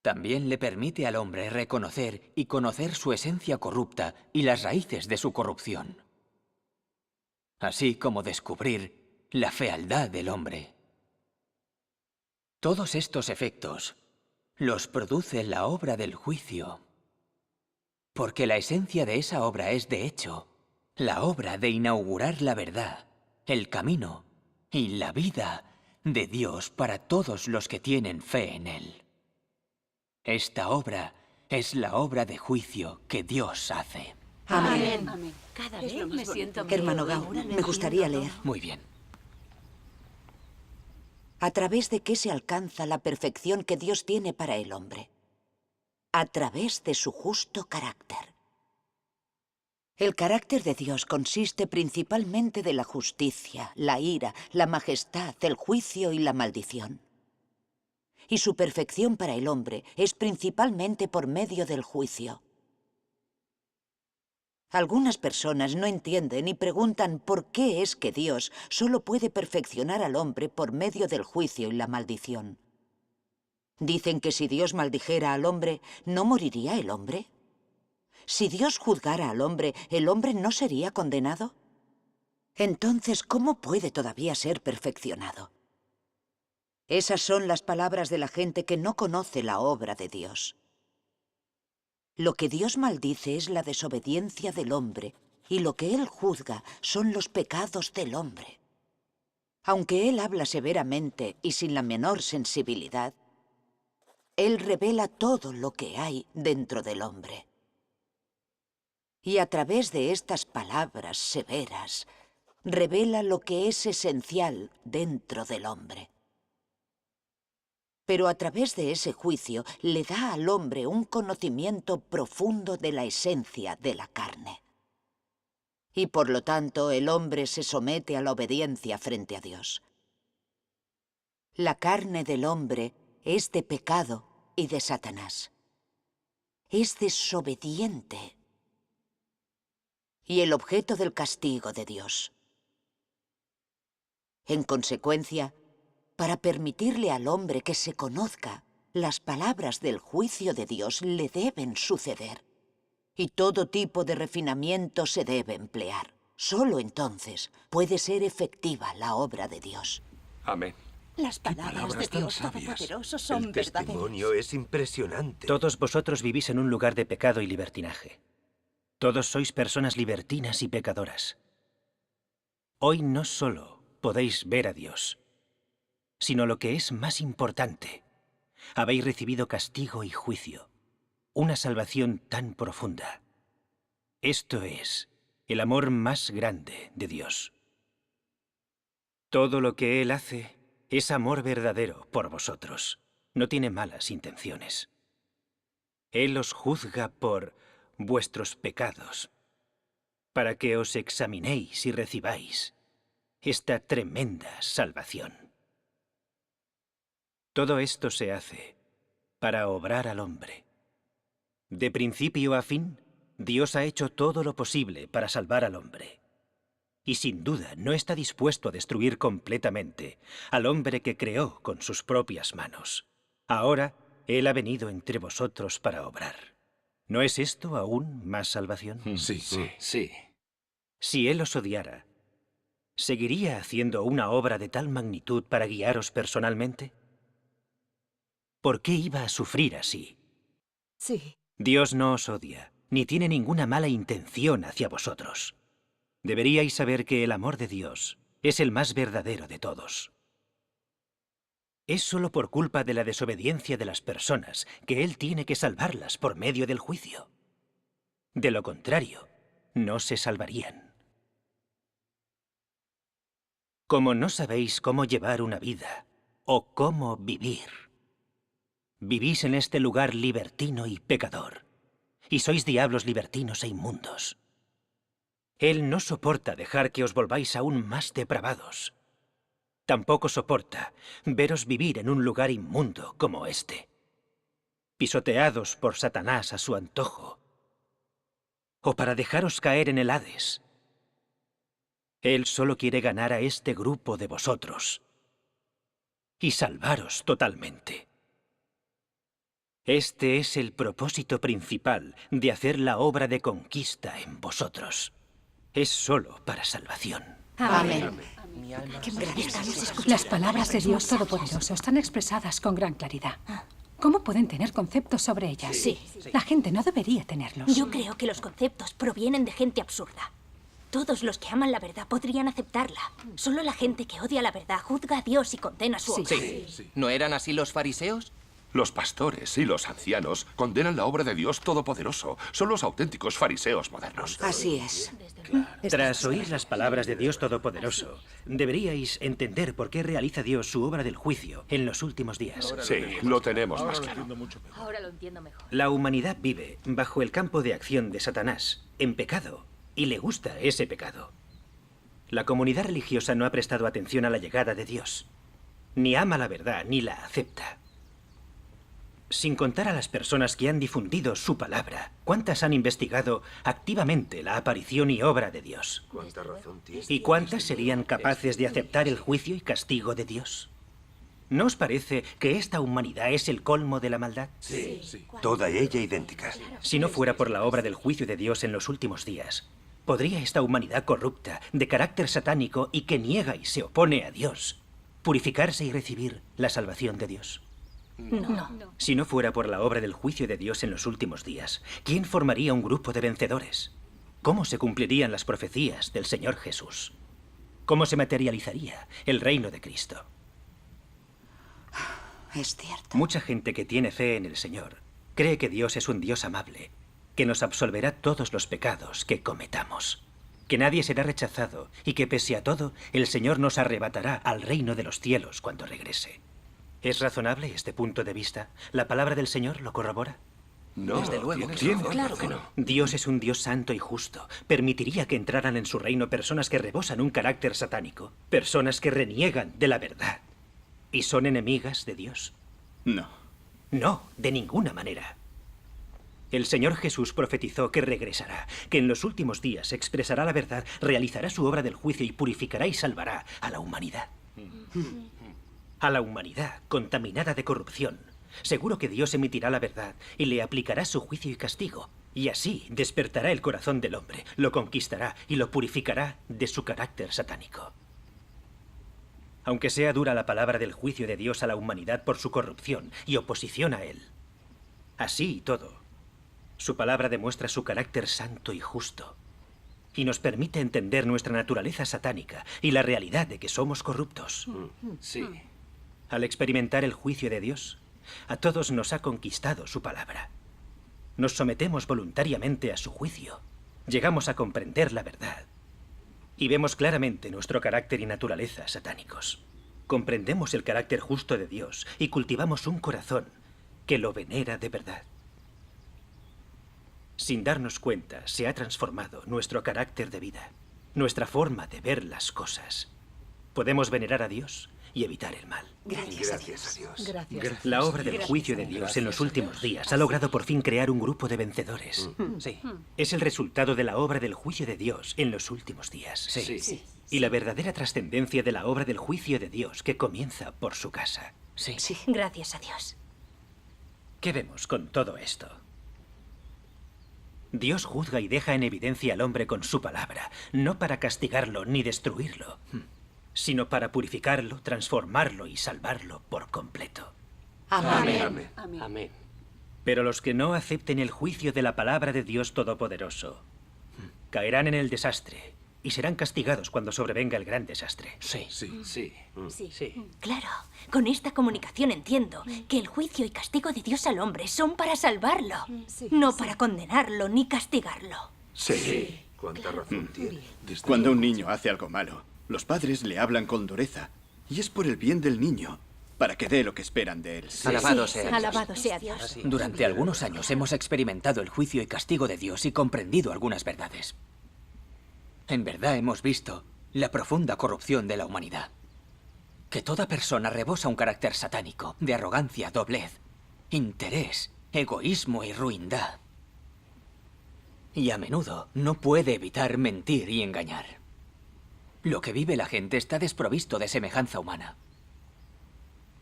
Speaker 12: También le permite al hombre reconocer y conocer su esencia corrupta y las raíces de su corrupción, así como descubrir la fealdad del hombre. Todos estos efectos los produce la obra del juicio, porque la esencia de esa obra es, de hecho, la obra de inaugurar la verdad, el camino y la vida de Dios para todos los que tienen fe en Él. Esta obra es la obra de juicio que Dios hace.
Speaker 2: Amén.
Speaker 5: Cada vez me siento mejor.
Speaker 2: Hermano Gao, me gustaría leer.
Speaker 12: Muy bien.
Speaker 2: ¿A través de qué se alcanza la perfección que Dios tiene para el hombre? A través de su justo carácter. El carácter de Dios consiste principalmente de la justicia, la ira, la majestad, el juicio y la maldición. Y su perfección para el hombre es principalmente por medio del juicio. Algunas personas no entienden y preguntan por qué es que Dios solo puede perfeccionar al hombre por medio del juicio y la maldición. Dicen que si Dios maldijera al hombre, ¿no moriría el hombre? Si Dios juzgara al hombre, ¿el hombre no sería condenado? Entonces, ¿cómo puede todavía ser perfeccionado? Esas son las palabras de la gente que no conoce la obra de Dios. Lo que Dios maldice es la desobediencia del hombre, y lo que Él juzga son los pecados del hombre. Aunque Él habla severamente y sin la menor sensibilidad, Él revela todo lo que hay dentro del hombre. Y a través de estas palabras severas, revela lo que es esencial dentro del hombre. Pero a través de ese juicio le da al hombre un conocimiento profundo de la esencia de la carne. Y por lo tanto el hombre se somete a la obediencia frente a Dios. La carne del hombre es de pecado y de Satanás. Es desobediente y el objeto del castigo de Dios. En consecuencia, para permitirle al hombre que se conozca, las palabras del juicio de Dios le deben suceder. Y todo tipo de refinamiento se debe emplear. Solo entonces puede ser efectiva la obra de Dios.
Speaker 13: Amén.
Speaker 8: Las palabras de Dios Todopoderoso son
Speaker 14: El testimonio
Speaker 8: verdaderas.
Speaker 14: es impresionante.
Speaker 15: Todos vosotros vivís en un lugar de pecado y libertinaje. Todos sois personas libertinas y pecadoras. Hoy no solo podéis ver a Dios, sino lo que es más importante, habéis recibido castigo y juicio, una salvación tan profunda. Esto es el amor más grande de Dios. Todo lo que Él hace es amor verdadero por vosotros. No tiene malas intenciones. Él os juzga por vuestros pecados, para que os examinéis y recibáis esta tremenda salvación. Todo esto se hace para obrar al hombre. De principio a fin, Dios ha hecho todo lo posible para salvar al hombre. Y sin duda no está dispuesto a destruir completamente al hombre que creó con sus propias manos. Ahora, Él ha venido entre vosotros para obrar. ¿No es esto aún más salvación?
Speaker 10: Sí.
Speaker 15: Si Él os odiara, ¿seguiría haciendo una obra de tal magnitud para guiaros personalmente? ¿Por qué iba a sufrir así?
Speaker 8: Sí.
Speaker 15: Dios no os odia, ni tiene ninguna mala intención hacia vosotros. Deberíais saber que el amor de Dios es el más verdadero de todos. Es solo por culpa de la desobediencia de las personas que Él tiene que salvarlas por medio del juicio. De lo contrario, no se salvarían. Como no sabéis cómo llevar una vida o cómo vivir, vivís en este lugar libertino y pecador, y sois diablos libertinos e inmundos. Él no soporta dejar que os volváis aún más depravados. Tampoco soporta veros vivir en un lugar inmundo como este, pisoteados por Satanás a su antojo, o para dejaros caer en el Hades. Él solo quiere ganar a este grupo de vosotros y salvaros totalmente. Este es el propósito principal de hacer la obra de conquista en vosotros. Es solo para salvación.
Speaker 8: Amén.
Speaker 16: Las palabras de Dios Todopoderoso están expresadas con gran claridad. ¿Cómo pueden tener conceptos sobre ellas?
Speaker 5: Sí.
Speaker 16: La gente no debería tenerlos.
Speaker 5: Yo creo que los conceptos provienen de gente absurda. Todos los que aman la verdad podrían aceptarla. Solo la gente que odia la verdad juzga a Dios y condena su obra.
Speaker 11: Sí. ¿No eran así los fariseos?
Speaker 13: Los pastores y los ancianos condenan la obra de Dios Todopoderoso. Son los auténticos fariseos modernos.
Speaker 2: Así es.
Speaker 15: Tras oír las palabras de Dios Todopoderoso, deberíais entender por qué realiza Dios su obra del juicio en los últimos días.
Speaker 13: Sí, lo tenemos más claro.
Speaker 8: Ahora lo entiendo mejor.
Speaker 15: La humanidad vive bajo el campo de acción de Satanás, en pecado, y le gusta ese pecado. La comunidad religiosa no ha prestado atención a la llegada de Dios. Ni ama la verdad, ni la acepta. Sin contar a las personas que han difundido su palabra, ¿cuántas han investigado activamente la aparición y obra de Dios?
Speaker 14: ¿Cuánta razón tiene?
Speaker 15: ¿Y cuántas serían capaces de aceptar el juicio y castigo de Dios? ¿No os parece que esta humanidad es el colmo de la maldad?
Speaker 14: Sí. Toda ella idéntica.
Speaker 15: Si no fuera por la obra del juicio de Dios en los últimos días, ¿podría esta humanidad corrupta, de carácter satánico y que niega y se opone a Dios, purificarse y recibir la salvación de Dios?
Speaker 5: No.
Speaker 15: Si no fuera por la obra del juicio de Dios en los últimos días, ¿quién formaría un grupo de vencedores? ¿Cómo se cumplirían las profecías del Señor Jesús? ¿Cómo se materializaría el reino de Cristo?
Speaker 2: Es cierto.
Speaker 15: Mucha gente que tiene fe en el Señor cree que Dios es un Dios amable, que nos absolverá todos los pecados que cometamos, que nadie será rechazado y que pese a todo, el Señor nos arrebatará al reino de los cielos cuando regrese. ¿Es razonable este punto de vista? ¿La palabra del Señor lo corrobora?
Speaker 10: No, desde luego.
Speaker 8: Claro que no.
Speaker 15: Dios es un Dios santo y justo. ¿Permitiría que entraran en su reino personas que rebosan un carácter satánico? Personas que reniegan de la verdad. ¿Y son enemigas de Dios?
Speaker 7: No.
Speaker 15: No, de ninguna manera. El Señor Jesús profetizó que regresará, que en los últimos días expresará la verdad, realizará su obra del juicio y purificará y salvará a la humanidad. A la humanidad contaminada de corrupción. Seguro que Dios emitirá la verdad y le aplicará su juicio y castigo. Y así despertará el corazón del hombre, lo conquistará y lo purificará de su carácter satánico. Aunque sea dura la palabra del juicio de Dios a la humanidad por su corrupción y oposición a él. Así y todo, su palabra demuestra su carácter santo y justo. Y nos permite entender nuestra naturaleza satánica y la realidad de que somos corruptos.
Speaker 10: Sí.
Speaker 15: Al experimentar el juicio de Dios, a todos nos ha conquistado su palabra. Nos sometemos voluntariamente a su juicio. Llegamos a comprender la verdad. Y vemos claramente nuestro carácter y naturaleza satánicos. Comprendemos el carácter justo de Dios y cultivamos un corazón que lo venera de verdad. Sin darnos cuenta, se ha transformado nuestro carácter de vida, nuestra forma de ver las cosas. Podemos venerar a Dios y evitar el mal.
Speaker 8: Gracias a Dios. Gracias.
Speaker 15: La obra del juicio de Dios en los últimos días ha logrado por fin crear un grupo de vencedores.
Speaker 10: Sí.
Speaker 15: Es el resultado de la obra del juicio de Dios en los últimos días.
Speaker 10: Sí.
Speaker 15: Y la verdadera trascendencia de la obra del juicio de Dios que comienza por su casa.
Speaker 10: Sí.
Speaker 5: Gracias a Dios.
Speaker 15: ¿Qué vemos con todo esto? Dios juzga y deja en evidencia al hombre con su palabra, no para castigarlo ni destruirlo, sino para purificarlo, transformarlo y salvarlo por completo.
Speaker 8: Amén.
Speaker 10: Amén.
Speaker 15: Pero los que no acepten el juicio de la palabra de Dios Todopoderoso caerán en el desastre y serán castigados cuando sobrevenga el gran desastre.
Speaker 10: Sí.
Speaker 5: Claro, con esta comunicación entiendo que el juicio y castigo de Dios al hombre son para salvarlo, no para condenarlo ni castigarlo.
Speaker 14: Sí. Cuánta razón tiene.
Speaker 7: Cuando un niño hace algo malo, los padres le hablan con dureza. Y es por el bien del niño, para que dé lo que esperan de él.
Speaker 12: Alabado sea Dios.
Speaker 5: Alabado sea Dios.
Speaker 12: Durante algunos años hemos experimentado el juicio y castigo de Dios y comprendido algunas verdades. En verdad hemos visto la profunda corrupción de la humanidad. Que toda persona rebosa un carácter satánico, de arrogancia, doblez, interés, egoísmo y ruindad. Y a menudo no puede evitar mentir y engañar. Lo que vive la gente está desprovisto de semejanza humana.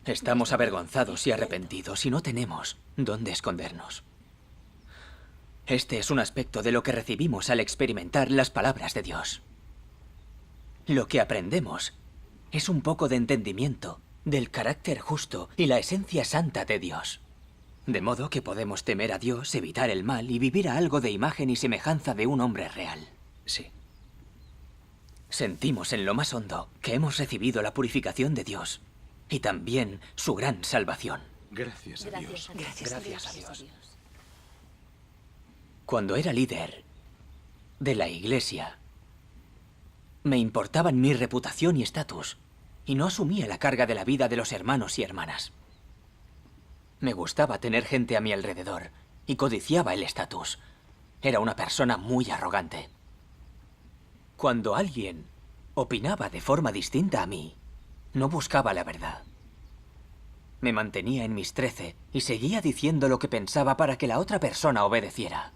Speaker 12: Estamos avergonzados y arrepentidos y no tenemos dónde escondernos. Este es un aspecto de lo que recibimos al experimentar las palabras de Dios. Lo que aprendemos es un poco de entendimiento del carácter justo y la esencia santa de Dios. De modo que podemos temer a Dios, evitar el mal y vivir a algo de imagen y semejanza de un hombre real.
Speaker 15: Sí.
Speaker 12: Sentimos en lo más hondo que hemos recibido la purificación de Dios y también su gran salvación.
Speaker 6: Gracias a Dios.
Speaker 12: Gracias a Dios. Cuando era líder de la iglesia, me importaban mi reputación y estatus, y no asumía la carga de la vida de los hermanos y hermanas. Me gustaba tener gente a mi alrededor, y codiciaba el estatus. Era una persona muy arrogante. Cuando alguien opinaba de forma distinta a mí, no buscaba la verdad. Me mantenía en mis 13 y seguía diciendo lo que pensaba para que la otra persona obedeciera.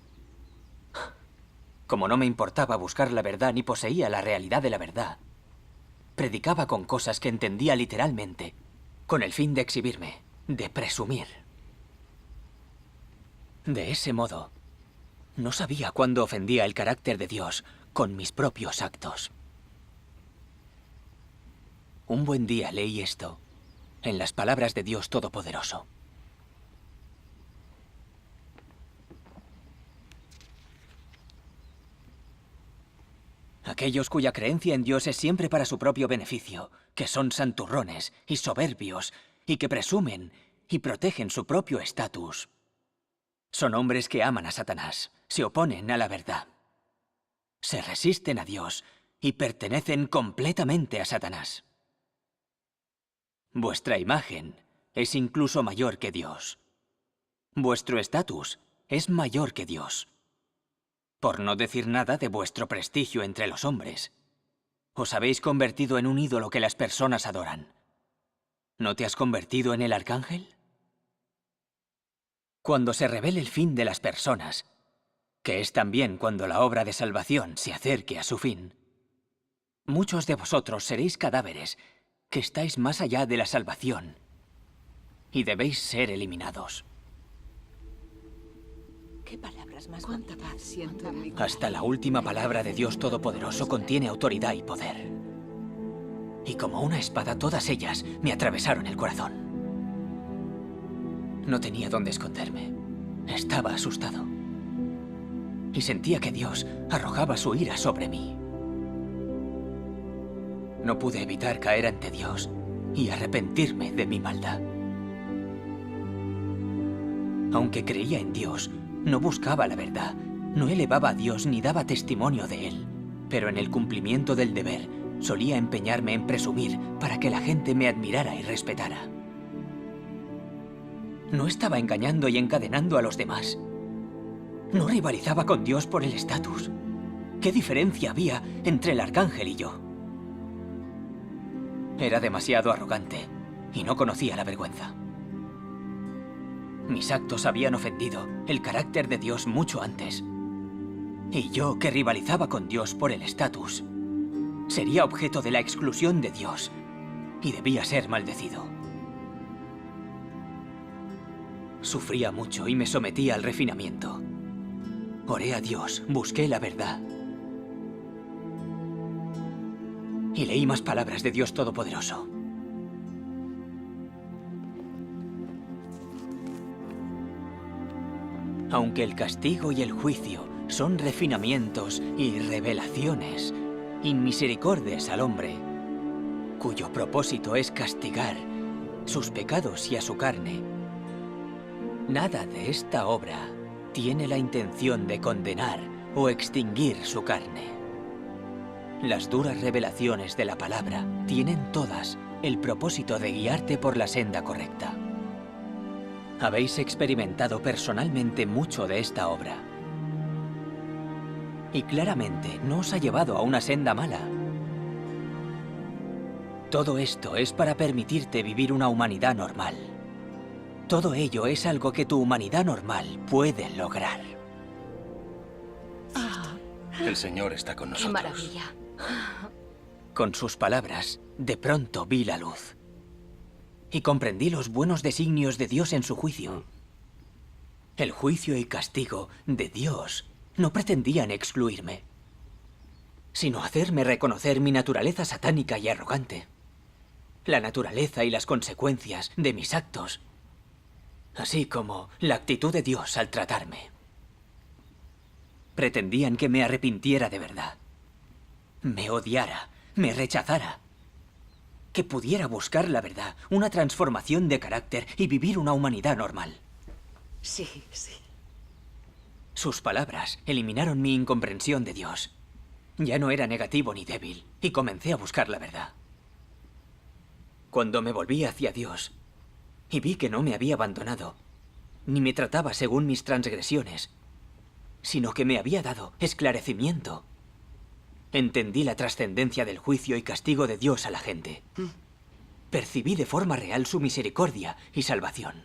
Speaker 12: Como no me importaba buscar la verdad ni poseía la realidad de la verdad, predicaba con cosas que entendía literalmente, con el fin de exhibirme, de presumir. De ese modo, no sabía cuándo ofendía el carácter de Dios con mis propios actos. Un buen día leí esto en las palabras de Dios Todopoderoso. Aquellos cuya creencia en Dios es siempre para su propio beneficio, que son santurrones y soberbios, y que presumen y protegen su propio estatus, son hombres que aman a Satanás, se oponen a la verdad, se resisten a Dios y pertenecen completamente a Satanás. Vuestra imagen es incluso mayor que Dios. Vuestro estatus es mayor que Dios. Por no decir nada de vuestro prestigio entre los hombres. Os habéis convertido en un ídolo que las personas adoran. ¿No te has convertido en el arcángel? Cuando se revele el fin de las personas, que es también cuando la obra de salvación se acerque a su fin, muchos de vosotros seréis cadáveres que estáis más allá de la salvación y debéis ser eliminados.
Speaker 1: ¿Qué palabras más? ¿Cuánta paz siento en mi
Speaker 12: Hasta la última palabra de Dios Todopoderoso contiene autoridad y poder. Y como una espada, todas ellas me atravesaron el corazón. No tenía dónde esconderme. Estaba asustado. Y sentía que Dios arrojaba su ira sobre mí. No pude evitar caer ante Dios y arrepentirme de mi maldad. Aunque creía en Dios, no buscaba la verdad, no elevaba a Dios ni daba testimonio de Él. Pero en el cumplimiento del deber, solía empeñarme en presumir para que la gente me admirara y respetara. No estaba engañando y encadenando a los demás. No rivalizaba con Dios por el estatus. ¿Qué diferencia había entre el arcángel y yo? Era demasiado arrogante y no conocía la vergüenza. Mis actos habían ofendido el carácter de Dios mucho antes. Y yo, que rivalizaba con Dios por el estatus, sería objeto de la exclusión de Dios y debía ser maldecido. Sufría mucho y me sometía al refinamiento. Oré a Dios, busqué la verdad. Y leí más palabras de Dios Todopoderoso. Aunque el castigo y el juicio son refinamientos y revelaciones, inmisericordias al hombre, cuyo propósito es castigar sus pecados y a su carne, nada de esta obra tiene la intención de condenar o extinguir su carne. Las duras revelaciones de la palabra tienen todas el propósito de guiarte por la senda correcta. Habéis experimentado personalmente mucho de esta obra. Y claramente no os ha llevado a una senda mala. Todo esto es para permitirte vivir una humanidad normal. Todo ello es algo que tu humanidad normal puede lograr.
Speaker 10: El Señor está con nosotros.
Speaker 5: ¡Qué maravilla!
Speaker 12: Con sus palabras, de pronto vi la luz. Y comprendí los buenos designios de Dios en su juicio. El juicio y castigo de Dios no pretendían excluirme, sino hacerme reconocer mi naturaleza satánica y arrogante, la naturaleza y las consecuencias de mis actos, así como la actitud de Dios al tratarme. Pretendían que me arrepintiera de verdad, me odiara, me rechazara, que pudiera buscar la verdad, una transformación de carácter y vivir una humanidad normal.
Speaker 1: Sí, sí.
Speaker 12: Sus palabras eliminaron mi incomprensión de Dios. Ya no era negativo ni débil, y comencé a buscar la verdad. Cuando me volví hacia Dios y vi que no me había abandonado, ni me trataba según mis transgresiones, sino que me había dado esclarecimiento, entendí la trascendencia del juicio y castigo de Dios a la gente. Percibí de forma real su misericordia y salvación.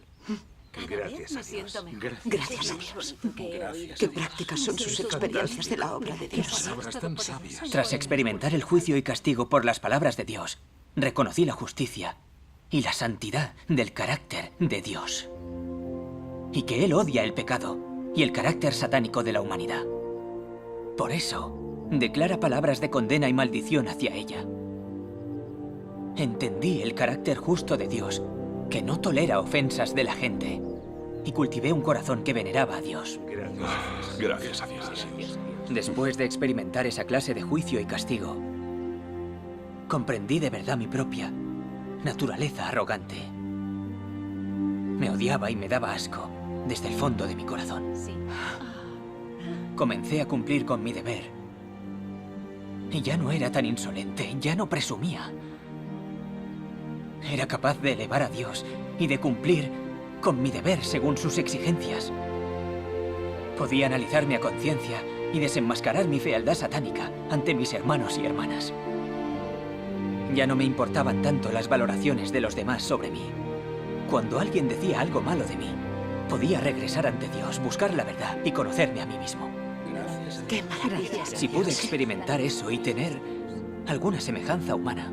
Speaker 8: Gracias a Dios.
Speaker 1: Gracias a Dios. Qué prácticas son sus experiencias de la obra de Dios.
Speaker 6: Palabras tan sabias.
Speaker 12: Tras experimentar el juicio y castigo por las palabras de Dios, reconocí la justicia y la santidad del carácter de Dios. Y que Él odia el pecado y el carácter satánico de la humanidad. Por eso, declara palabras de condena y maldición hacia ella. Entendí el carácter justo de Dios, que no tolera ofensas de la gente, y cultivé un corazón que veneraba a Dios.
Speaker 13: Gracias a Dios.
Speaker 12: Después de experimentar esa clase de juicio y castigo, comprendí de verdad mi propia naturaleza arrogante. Me odiaba y me daba asco desde el fondo de mi corazón. Comencé a cumplir con mi deber. Y ya no era tan insolente, ya no presumía. Era capaz de elevar a Dios y de cumplir con mi deber según sus exigencias. Podía analizarme a conciencia y desenmascarar mi fealdad satánica ante mis hermanos y hermanas. Ya no me importaban tanto las valoraciones de los demás sobre mí. Cuando alguien decía algo malo de mí, podía regresar ante Dios, buscar la verdad y conocerme a mí mismo.
Speaker 2: ¡Qué maravilla!
Speaker 12: Si pude experimentar eso y tener alguna semejanza humana,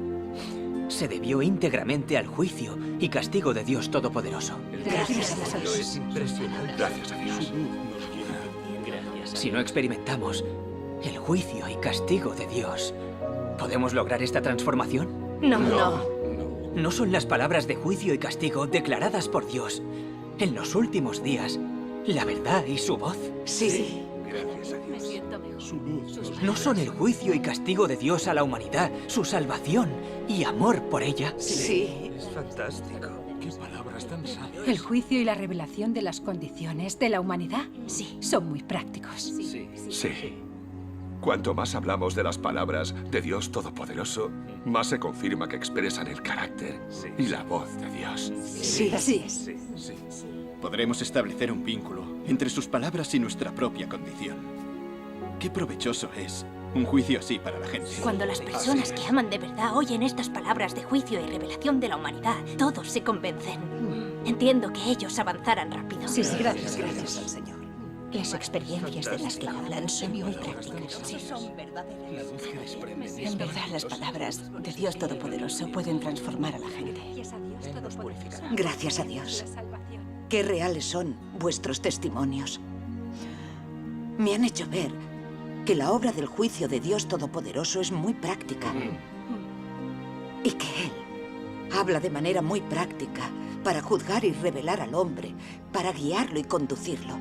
Speaker 12: se debió íntegramente al juicio y castigo de Dios Todopoderoso.
Speaker 2: Gracias a Dios.
Speaker 13: Es impresionante. Gracias a Dios.
Speaker 12: Si no experimentamos el juicio y castigo de Dios, ¿podemos lograr esta transformación?
Speaker 5: No.
Speaker 12: ¿No son las palabras de juicio y castigo declaradas por Dios en los últimos días la verdad y su voz?
Speaker 2: Sí.
Speaker 13: Gracias a Dios.
Speaker 12: ¿No son el juicio y castigo de Dios a la humanidad, su salvación y amor por ella?
Speaker 2: Sí.
Speaker 14: Es fantástico.
Speaker 6: Qué palabras tan sabias.
Speaker 16: El juicio y la revelación de las condiciones de la humanidad
Speaker 5: Sí.
Speaker 16: son muy prácticos.
Speaker 13: Sí. Cuanto más hablamos de las palabras de Dios Todopoderoso, más se confirma que expresan el carácter y la voz de Dios.
Speaker 2: Sí.
Speaker 7: Podremos establecer un vínculo entre sus palabras y nuestra propia condición. Qué provechoso es un juicio así para la gente.
Speaker 5: Cuando las personas que aman de verdad oyen estas palabras de juicio y revelación de la humanidad, todos se convencen. Entiendo que ellos avanzarán rápido.
Speaker 1: Sí, gracias al Señor.
Speaker 5: Las experiencias de las que hablan son muy prácticas.
Speaker 1: En verdad, las palabras de Dios Todopoderoso pueden transformar a la gente.
Speaker 2: Gracias a Dios. Qué reales son vuestros testimonios. Me han hecho ver que la obra del juicio de Dios Todopoderoso es muy práctica. Y que Él habla de manera muy práctica para juzgar y revelar al hombre, para guiarlo y conducirlo.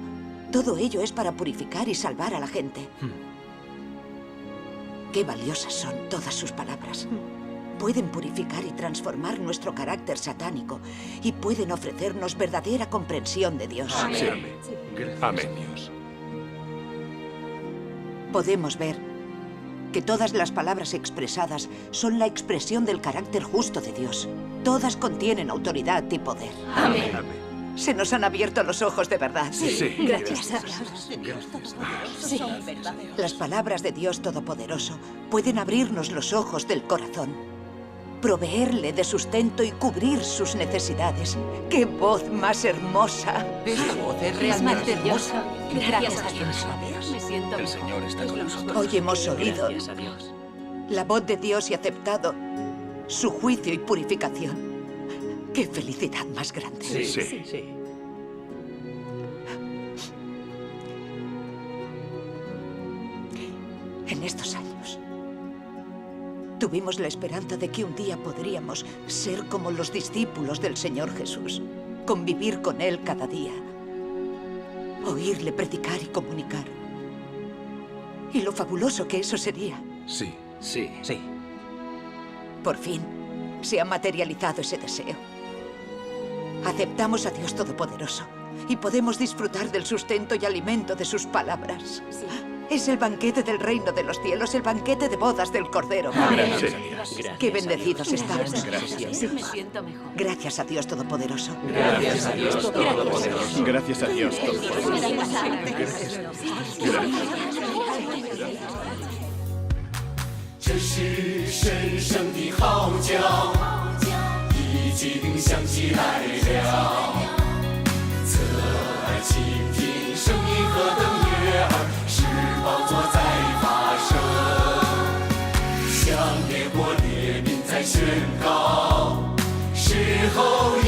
Speaker 2: Todo ello es para purificar y salvar a la gente. Qué valiosas son todas sus palabras. Pueden purificar y transformar nuestro carácter satánico y pueden ofrecernos verdadera comprensión de Dios.
Speaker 13: Sí. Amén.
Speaker 2: Podemos ver que todas las palabras expresadas son la expresión del carácter justo de Dios. Todas contienen autoridad y poder.
Speaker 5: Amén.
Speaker 2: Se nos han abierto los ojos de verdad.
Speaker 13: Sí.
Speaker 5: Gracias a Dios. Sí.
Speaker 2: Las palabras de Dios Todopoderoso pueden abrirnos los ojos del corazón, proveerle de sustento y cubrir sus necesidades. ¡Qué voz más hermosa!
Speaker 11: Esta voz es realmente hermosa.
Speaker 5: Gracias a Dios.
Speaker 8: Me siento
Speaker 13: El Señor está con nosotros.
Speaker 2: Hoy hemos oído
Speaker 12: Gracias a Dios.
Speaker 2: la voz de Dios y aceptado su juicio y purificación. ¡Qué felicidad más grande!
Speaker 13: Sí.
Speaker 2: En estos años, tuvimos la esperanza de que un día podríamos ser como los discípulos del Señor Jesús, convivir con Él cada día, oírle predicar y comunicar. Y lo fabuloso que eso sería.
Speaker 13: Sí.
Speaker 2: Por fin, se ha materializado ese deseo. Aceptamos a Dios Todopoderoso y podemos disfrutar del sustento y alimento de sus palabras. Es el banquete del reino de los cielos, el banquete de bodas del Cordero.
Speaker 13: Gracias.
Speaker 2: Qué bendecidos estamos.
Speaker 8: Me siento mejor.
Speaker 2: Gracias a Dios Todopoderoso.
Speaker 7: Gracias a Dios Todopoderoso. Gracias a Dios Todopoderoso.
Speaker 17: 这是神圣的号角，已经响起来了。侧耳倾听，声音何等悦耳，是宝座在发声，向列国列民在宣告，时候。